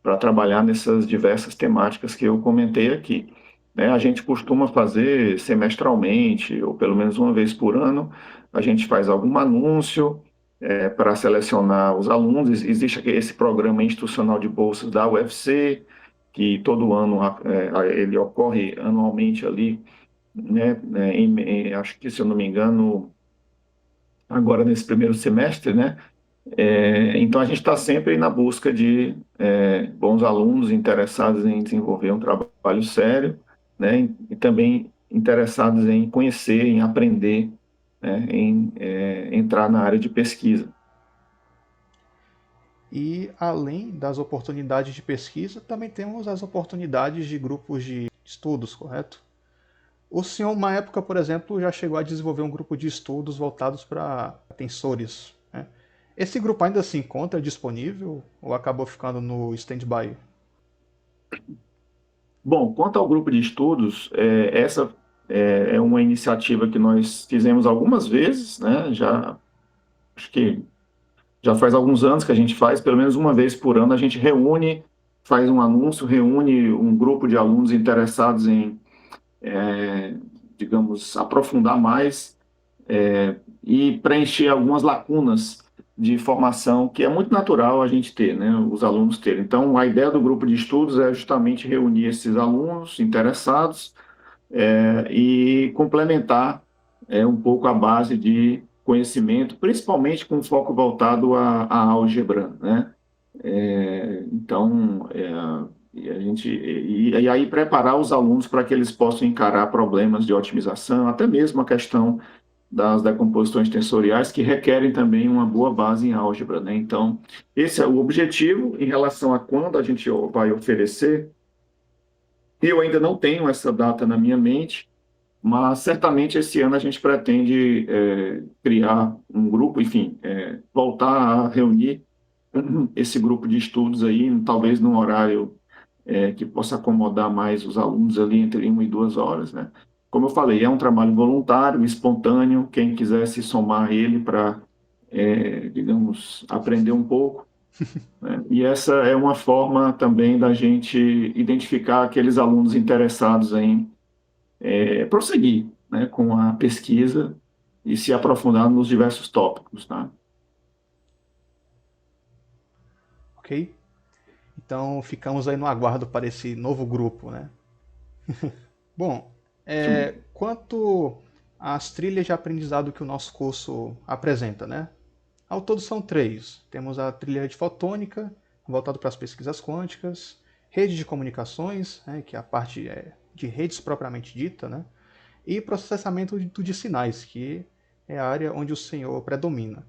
[SPEAKER 2] para trabalhar nessas diversas temáticas que eu comentei aqui, né? A gente costuma fazer semestralmente, ou pelo menos uma vez por ano, a gente faz algum anúncio para selecionar os alunos. Existe esse programa institucional de bolsas da UFC, que todo ano ele ocorre anualmente ali, né, acho que, se eu não me engano, agora nesse primeiro semestre, né? Então, a gente está sempre na busca de bons alunos interessados em desenvolver um trabalho sério, né? E também interessados em conhecer, em aprender, né? Em entrar na área de pesquisa.
[SPEAKER 1] E além das oportunidades de pesquisa, também temos as oportunidades de grupos de estudos, correto? O senhor, uma época, por exemplo, já chegou a desenvolver um grupo de estudos voltados para tensores, né? Esse grupo ainda se encontra disponível ou acabou ficando no stand-by?
[SPEAKER 2] Bom, quanto ao grupo de estudos, essa é uma iniciativa que nós fizemos algumas vezes, né? Já, acho que já faz alguns anos que a gente faz, pelo menos uma vez por ano, a gente reúne, faz um anúncio, reúne um grupo de alunos interessados em, digamos, aprofundar mais e preencher algumas lacunas de formação que é muito natural a gente ter, né, os alunos terem. Então, a ideia do grupo de estudos é justamente reunir esses alunos interessados e complementar um pouco a base de conhecimento, principalmente com foco voltado à álgebra, né? Então, e a gente e aí preparar os alunos para que eles possam encarar problemas de otimização, até mesmo a questão das decomposições tensoriais, que requerem também uma boa base em álgebra, né? Então, esse é o objetivo. Em relação a quando a gente vai oferecer, eu ainda não tenho essa data na minha mente, mas certamente esse ano a gente pretende criar um grupo, enfim, voltar a reunir esse grupo de estudos aí, talvez num horário que possa acomodar mais os alunos ali entre 1 e 2 horas, né? Como eu falei, é um trabalho voluntário, espontâneo, quem quiser se somar a ele para, digamos, aprender um pouco, né? E essa é uma forma também da gente identificar aqueles alunos interessados em prosseguir, né, com a pesquisa e se aprofundar nos diversos tópicos, tá?
[SPEAKER 1] Ok? Então ficamos aí no aguardo para esse novo grupo, né? Bom,
[SPEAKER 2] Sim.
[SPEAKER 1] quanto às trilhas de aprendizado que o nosso curso apresenta, né? Ao todo são três. Temos a trilha de fotônica, voltado para as pesquisas quânticas, rede de comunicações, né, que é a parte de redes propriamente dita, né? E processamento de sinais, que é a área onde o senhor predomina.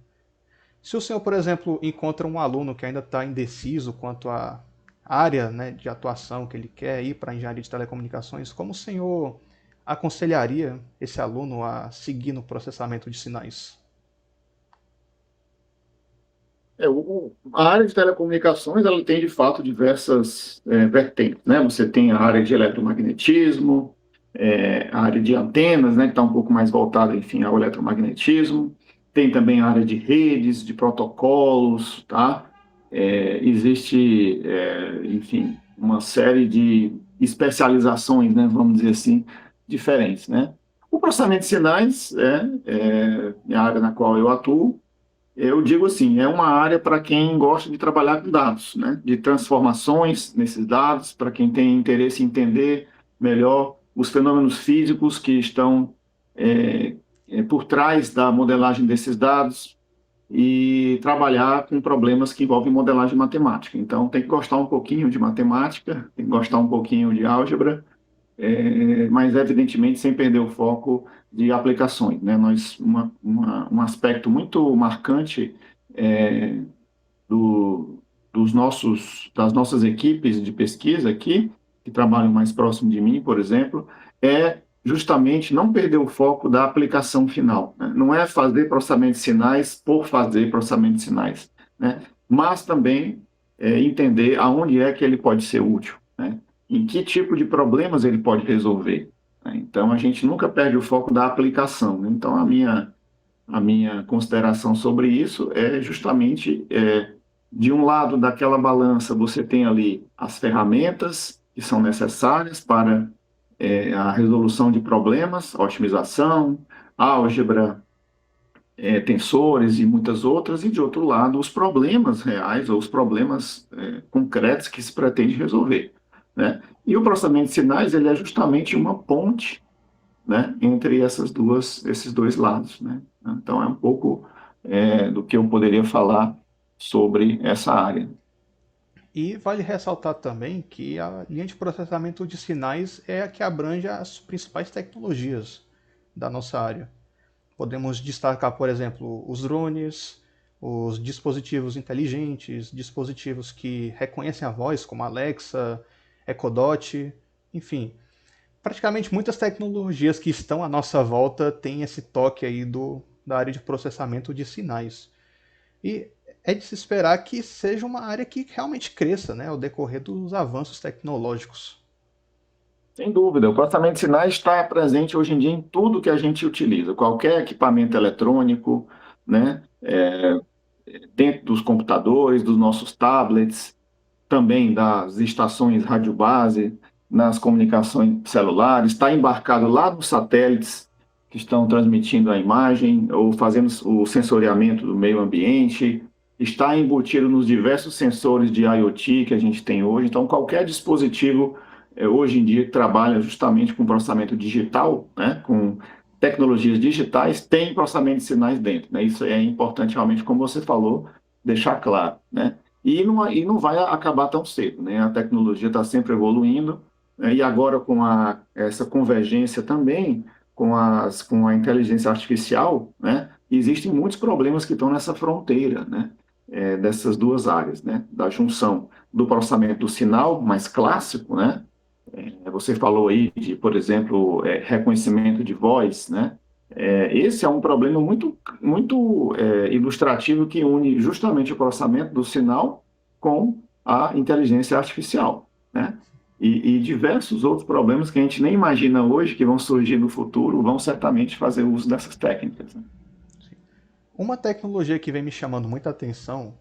[SPEAKER 1] Se o senhor, por exemplo, encontra um aluno que ainda está indeciso quanto à área, né, de atuação que ele quer ir para a engenharia de telecomunicações, como o senhor aconselharia esse aluno a seguir no processamento de sinais?
[SPEAKER 2] A área de telecomunicações, ela tem, de fato, diversas vertentes, né? Você tem a área de eletromagnetismo, a área de antenas, né, que está um pouco mais voltada, enfim, ao eletromagnetismo. Tem também a área de redes, de protocolos, tá? Existe, enfim, uma série de especializações, né, vamos dizer assim, diferentes, né? O processamento de sinais é a área na qual eu atuo. Eu digo assim, é uma área para quem gosta de trabalhar com dados, né? De transformações nesses dados, para quem tem interesse em entender melhor os fenômenos físicos que estão por trás da modelagem desses dados e trabalhar com problemas que envolvem modelagem matemática. Então, tem que gostar um pouquinho de matemática, tem que gostar um pouquinho de álgebra, mas evidentemente sem perder o foco de aplicações, né? Um aspecto muito marcante é, das nossas equipes de pesquisa aqui, que trabalham mais próximo de mim, por exemplo, é justamente não perder o foco da aplicação final, né? Não é fazer processamento de sinais por fazer processamento de sinais, né? Mas também entender aonde é que ele pode ser útil, né? Em que tipo de problemas ele pode resolver, né? Então, a gente nunca perde o foco da aplicação, né? Então, a minha consideração sobre isso é justamente, de um lado daquela balança, você tem ali as ferramentas que são necessárias para a resolução de problemas, otimização, álgebra, tensores e muitas outras, e de outro lado, os problemas reais ou os problemas concretos que se pretende resolver, né? E o processamento de sinais, ele é justamente uma ponte, né, entre esses dois lados, né? Então, é um pouco do que eu poderia falar sobre essa área.
[SPEAKER 1] E vale ressaltar também que a linha de processamento de sinais é a que abrange as principais tecnologias da nossa área. Podemos destacar, por exemplo, os drones, os dispositivos inteligentes, dispositivos que reconhecem a voz, como Alexa, Echo Dot, enfim. Praticamente muitas tecnologias que estão à nossa volta têm esse toque aí da área de processamento de sinais. E é de se esperar que seja uma área que realmente cresça, né, ao decorrer dos avanços tecnológicos.
[SPEAKER 2] Sem dúvida, o processamento de sinais está presente hoje em dia em tudo que a gente utiliza, qualquer equipamento eletrônico, né? Dentro dos computadores, dos nossos tablets, também das estações radiobase, nas comunicações celulares, está embarcado lá nos satélites que estão transmitindo a imagem ou fazendo o sensoriamento do meio ambiente, está embutido nos diversos sensores de IoT que a gente tem hoje. Então, qualquer dispositivo hoje em dia que trabalha justamente com processamento digital, né, com tecnologias digitais, tem processamento de sinais dentro. Né? Isso é importante realmente, como você falou, deixar claro. Né? E não vai acabar tão cedo, né? A tecnologia está sempre evoluindo, né? E agora com essa convergência também com a inteligência artificial, né? Existem muitos problemas que estão nessa fronteira, né? Dessas duas áreas, né? Da junção do processamento do sinal mais clássico, né? Você falou aí de, por exemplo, reconhecimento de voz, né? Esse é um problema muito ilustrativo que une justamente o processamento do sinal com a inteligência artificial, né? E diversos outros problemas que a gente nem imagina hoje que vão surgir no futuro vão certamente fazer uso dessas técnicas. Né?
[SPEAKER 1] Uma tecnologia que vem me chamando muita atenção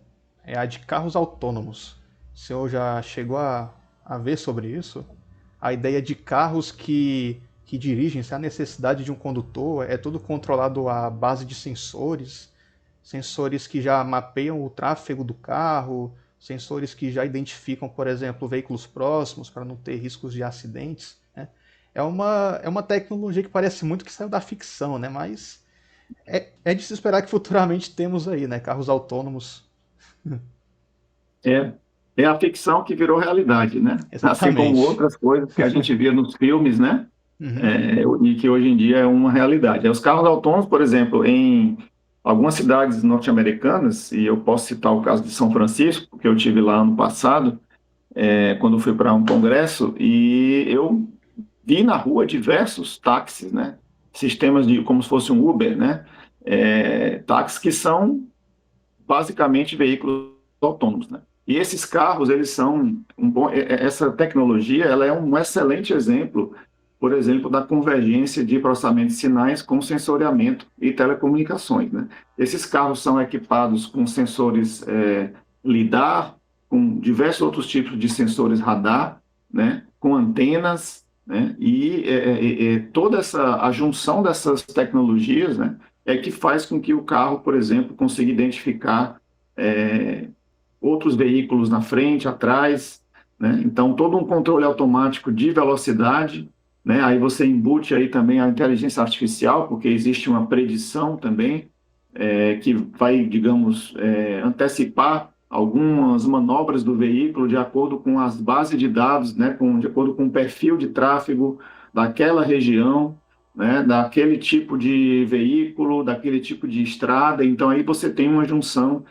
[SPEAKER 1] é a de carros autônomos. O senhor já chegou a ver sobre isso? A ideia de carros que dirigem sem a necessidade de um condutor, é tudo controlado à base de sensores, sensores que já mapeiam o tráfego do carro, sensores que já identificam, por exemplo, veículos próximos para não ter riscos de acidentes. Né? É uma tecnologia que parece muito que saiu da ficção, né? Mas é de se esperar que futuramente temos aí, né? Carros autônomos.
[SPEAKER 2] É, é a ficção que virou realidade, né? Assim como
[SPEAKER 1] Exatamente.
[SPEAKER 2] outras coisas que a gente via nos filmes, né?
[SPEAKER 1] Uhum.
[SPEAKER 2] E que hoje em dia é uma realidade. Os carros autônomos, por exemplo, em algumas cidades norte-americanas, e eu posso citar o caso de São Francisco, que eu tive lá ano passado, quando fui para um congresso, e eu vi na rua diversos táxis, né? Sistemas de como se fosse um Uber, né? Táxis que são basicamente veículos autônomos, né? E esses carros, eles são essa tecnologia, ela é um excelente exemplo, por exemplo, da convergência de processamento de sinais com sensoriamento e telecomunicações, né? Esses carros são equipados com sensores LiDAR, com diversos outros tipos de sensores radar, né? Com antenas, né? E toda a junção dessas tecnologias, né? É que faz com que o carro, por exemplo, consiga identificar é, outros veículos na frente, atrás, né? Então, todo um controle automático de velocidade, né? Aí você embute aí também a inteligência artificial, porque existe uma predição também que vai, digamos, antecipar algumas manobras do veículo de acordo com as bases de dados, né? De acordo com o perfil de tráfego daquela região, né? Daquele tipo de veículo, daquele tipo de estrada. Então, aí você tem uma junção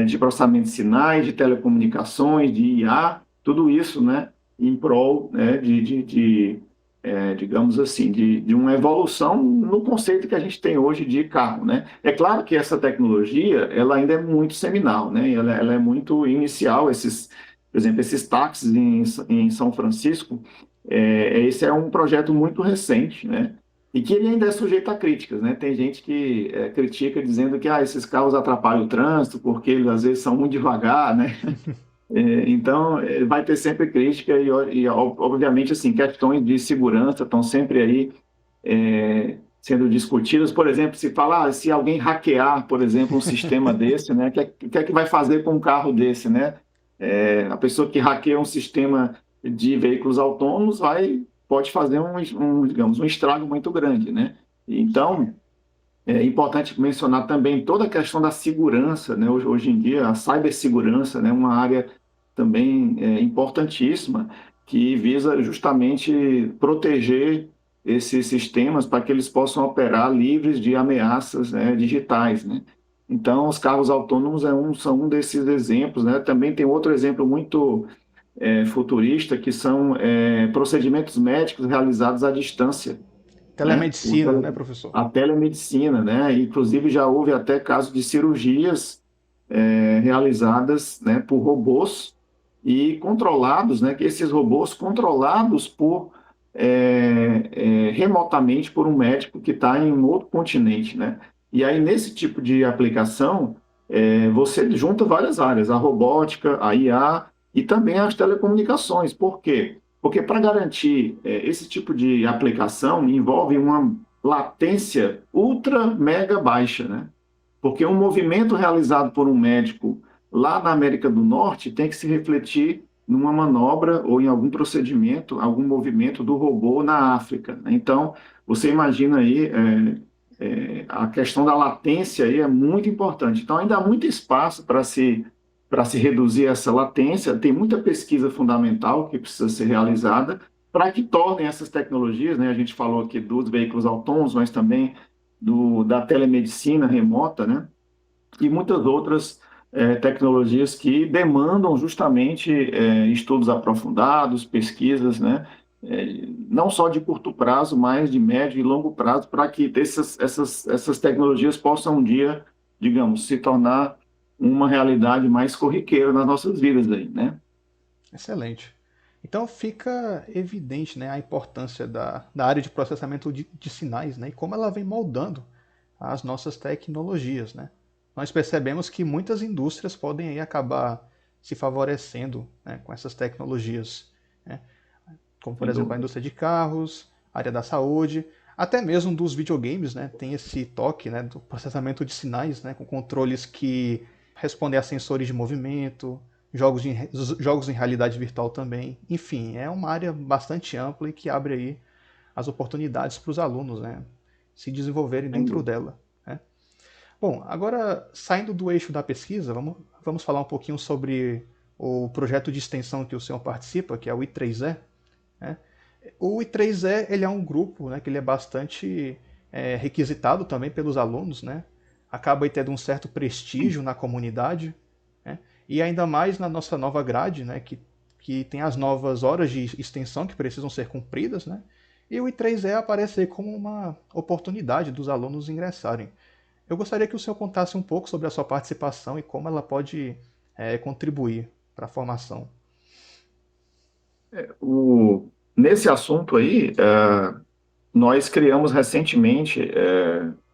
[SPEAKER 2] de processamento de sinais, de telecomunicações, de IA, tudo isso, né, em prol, né, digamos assim, de uma evolução no conceito que a gente tem hoje de carro, né? É claro que essa tecnologia, ela ainda é muito seminal, né? Ela é muito inicial, por exemplo, esses táxis em São Francisco, esse é um projeto muito recente, né? E que ele ainda é sujeito a críticas, né? Tem gente que critica dizendo que esses carros atrapalham o trânsito porque eles às vezes são muito devagar, né? Então, vai ter sempre crítica obviamente, assim, questões de segurança estão sempre aí sendo discutidas. Por exemplo, se falar, se alguém hackear, por exemplo, um sistema desse, né? O que é que vai fazer com um carro desse, né? A pessoa que hackeia um sistema de veículos autônomos pode fazer digamos, um estrago muito grande, né? Então, é importante mencionar também toda a questão da segurança, né? Hoje em dia, a cibersegurança, né? Uma área também importantíssima que visa justamente proteger esses sistemas para que eles possam operar livres de ameaças, né, digitais, né? Então, os carros autônomos são um desses exemplos, né? Também tem outro exemplo muito futurista, que são procedimentos médicos realizados à distância, né?
[SPEAKER 1] Telemedicina, né, professor?
[SPEAKER 2] A telemedicina, né? Inclusive já houve até casos de cirurgias realizadas, né, por robôs e controlados, né? Que esses robôs controlados por remotamente por um médico que está em um outro continente, né? E aí, nesse tipo de aplicação, você junta várias áreas, a robótica, a IA e também as telecomunicações. Por quê? Porque para garantir esse tipo de aplicação envolve uma latência ultra mega baixa, né? Porque um movimento realizado por um médico lá na América do Norte tem que se refletir numa manobra ou em algum procedimento, algum movimento do robô na África, né? Então, você imagina aí, a questão da latência aí é muito importante. Então, ainda há muito espaço para se reduzir essa latência, tem muita pesquisa fundamental que precisa ser realizada para que tornem essas tecnologias, né? A gente falou aqui dos veículos autônomos, mas também da telemedicina remota, né? E muitas outras tecnologias que demandam justamente estudos aprofundados, pesquisas, né? Não só de curto prazo, mas de médio e longo prazo, para que essas tecnologias possam um dia, digamos, se tornar uma realidade mais corriqueira nas nossas vidas aí, né?
[SPEAKER 1] Excelente. Então fica evidente, né, a importância da área de processamento de sinais, né, e como ela vem moldando as nossas tecnologias, né. Nós percebemos que muitas indústrias podem aí acabar se favorecendo, né, com essas tecnologias, né, como por
[SPEAKER 2] Sem
[SPEAKER 1] exemplo a
[SPEAKER 2] dúvida.
[SPEAKER 1] indústria de carros, a área da saúde, até mesmo dos videogames, né, tem esse toque, né, do processamento de sinais, né, com controles que respondem a sensores de movimento, jogos em realidade virtual também. Enfim, é uma área bastante ampla e que abre aí as oportunidades para os alunos, né, se desenvolverem
[SPEAKER 2] Sem
[SPEAKER 1] dentro
[SPEAKER 2] dúvida.
[SPEAKER 1] dela, né. Bom, agora saindo do eixo da pesquisa, vamos falar um pouquinho sobre o projeto de extensão que o senhor participa, que é o I3E, né? O I3E ele é um grupo, né, que ele é bastante requisitado também pelos alunos, né? Acaba aí tendo um certo prestígio na comunidade, né? E ainda mais na nossa nova grade, né, que tem as novas horas de extensão que precisam ser cumpridas, né? E o I3E aparece aí como uma oportunidade dos alunos ingressarem. Eu gostaria que o senhor contasse um pouco sobre a sua participação e como ela pode contribuir para a formação.
[SPEAKER 2] Nesse assunto aí, nós criamos recentemente,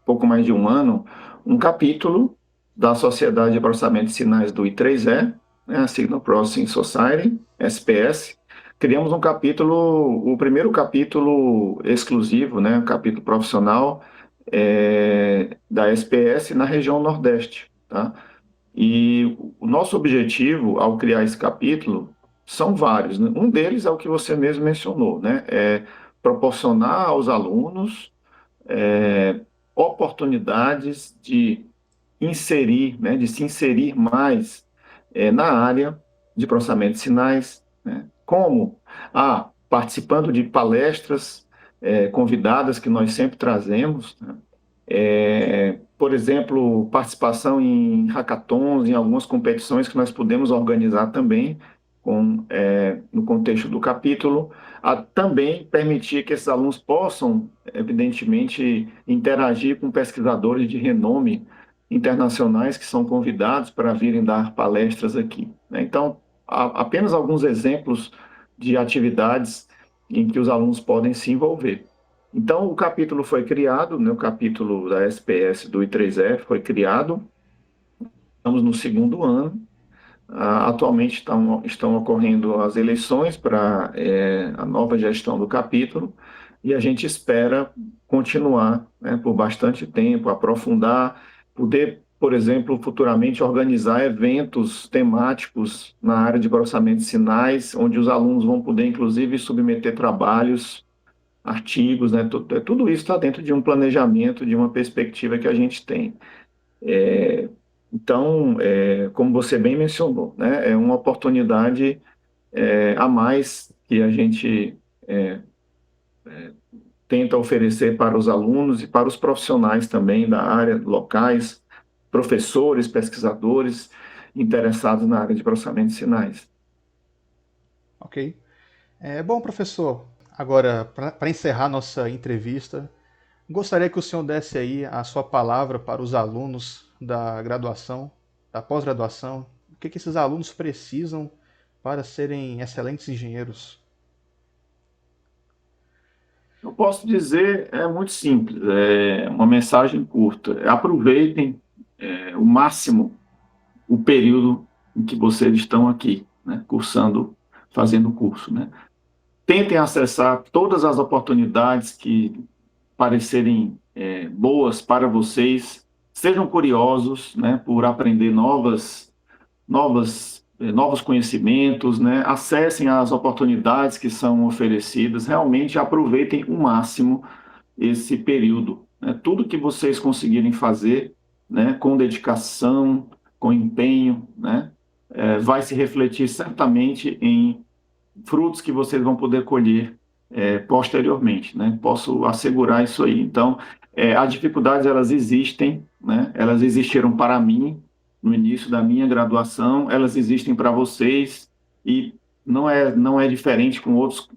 [SPEAKER 2] pouco mais de um ano, um capítulo da Sociedade de Processamento de Sinais do I3E, né, a Signal Processing Society, SPS. Criamos um capítulo, o primeiro capítulo exclusivo, né, um capítulo profissional da SPS na região Nordeste, tá? E o nosso objetivo ao criar esse capítulo são vários, né? Um deles é o que você mesmo mencionou, né? É proporcionar aos alunos oportunidades de inserir, né? De se inserir mais na área de processamento de sinais, né? Como? Participando de palestras convidadas que nós sempre trazemos, né? Por exemplo, participação em hackathons, em algumas competições que nós podemos organizar também, no contexto do capítulo, a também permitir que esses alunos possam, evidentemente, interagir com pesquisadores de renome internacionais que são convidados para virem dar palestras aqui, né? Então, apenas alguns exemplos de atividades em que os alunos podem se envolver. Então, o capítulo foi criado, né, o capítulo da SPS do I3F foi criado, estamos no segundo ano. Atualmente estão ocorrendo as eleições para a nova gestão do capítulo e a gente espera continuar, né, por bastante tempo, aprofundar, poder, por exemplo, futuramente organizar eventos temáticos na área de processamento de sinais, onde os alunos vão poder, inclusive, submeter trabalhos, artigos, né? Tudo isso está dentro de um planejamento, de uma perspectiva que a gente tem. Então, como você bem mencionou, né? É uma oportunidade a mais que a gente tenta oferecer para os alunos e para os profissionais também da área, locais, professores, pesquisadores interessados na área de processamento de sinais.
[SPEAKER 1] Ok? Bom, professor, agora, para encerrar nossa entrevista, gostaria que o senhor desse aí a sua palavra para os alunos da graduação, da pós-graduação. O que esses alunos precisam para serem excelentes engenheiros?
[SPEAKER 2] Eu posso dizer, é muito simples, é uma mensagem curta. Aproveitem o máximo o período em que vocês estão aqui, né, cursando, fazendo o curso, né? Tentem acessar todas as oportunidades que parecerem boas para vocês. Sejam curiosos, né, por aprender novos conhecimentos, né? Acessem as oportunidades que são oferecidas. Realmente aproveitem o máximo esse período, né? Tudo que vocês conseguirem fazer, né, com dedicação, com empenho, né, vai se refletir certamente em frutos que vocês vão poder colher posteriormente, né? Posso assegurar isso aí. Então, as dificuldades elas existem, né? Elas existiram para mim no início da minha graduação, elas existem para vocês e não é diferente com outros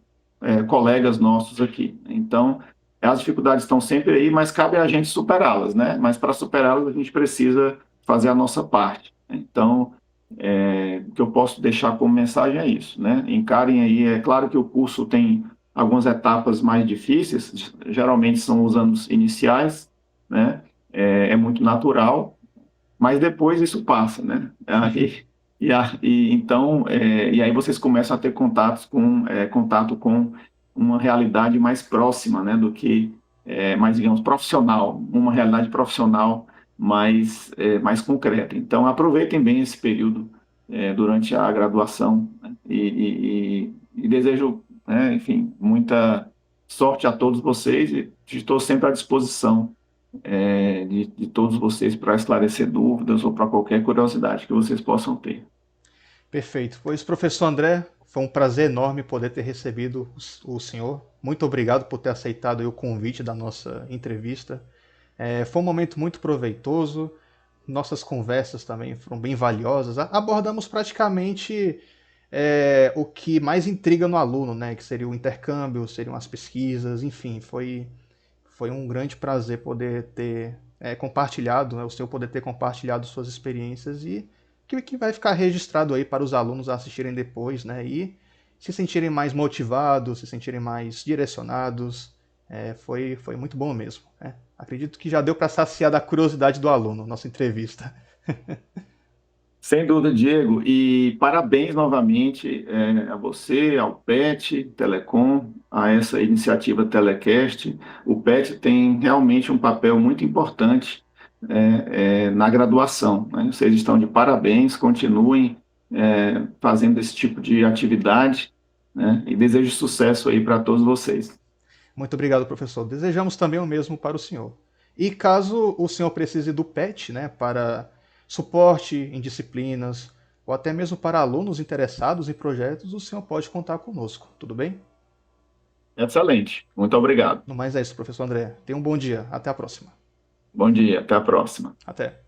[SPEAKER 2] colegas nossos aqui. Então, as dificuldades estão sempre aí, mas cabe a gente superá-las, né? Mas para superá-las a gente precisa fazer a nossa parte. Então, o que eu posso deixar como mensagem é isso, né? Encarem aí, é claro que o curso tem algumas etapas mais difíceis, geralmente são os anos iniciais, né? É muito natural, mas depois isso passa, né? Então, e aí vocês começam a ter contato com uma realidade mais próxima, né? Do que mais, digamos, profissional, uma realidade profissional mais concreta. Então, aproveitem bem esse período durante a graduação, né? E desejo, né, enfim, muita sorte a todos vocês e estou sempre à disposição de todos vocês para esclarecer dúvidas ou para qualquer curiosidade que vocês possam ter.
[SPEAKER 1] Perfeito. Pois, professor André, foi um prazer enorme poder ter recebido o senhor. Muito obrigado por ter aceitado aí o convite da nossa entrevista. Foi um momento muito proveitoso. Nossas conversas também foram bem valiosas. Abordamos praticamente o que mais intriga no aluno, né? Que seria o intercâmbio, seriam as pesquisas, enfim, foi um grande prazer poder ter compartilhado, né, o senhor poder ter compartilhado suas experiências e que vai ficar registrado aí para os alunos assistirem depois, né? E se sentirem mais motivados, se sentirem mais direcionados. Foi muito bom mesmo, né? Acredito que já deu para saciar da curiosidade do aluno, nossa entrevista.
[SPEAKER 2] Sem dúvida, Diego, e parabéns novamente a você, ao PET Telecom, a essa iniciativa Telecast. O PET tem realmente um papel muito importante na graduação, né? Vocês estão de parabéns, continuem fazendo esse tipo de atividade, né? E desejo sucesso aí para todos vocês.
[SPEAKER 1] Muito obrigado, professor. Desejamos também o mesmo para o senhor. E caso o senhor precise do PET, né, para suporte em disciplinas, ou até mesmo para alunos interessados em projetos, o senhor pode contar conosco, tudo bem?
[SPEAKER 2] Excelente, muito obrigado.
[SPEAKER 1] No mais é isso, professor André. Tenha um bom dia. Até a próxima.
[SPEAKER 2] Bom dia, até a próxima.
[SPEAKER 1] Até.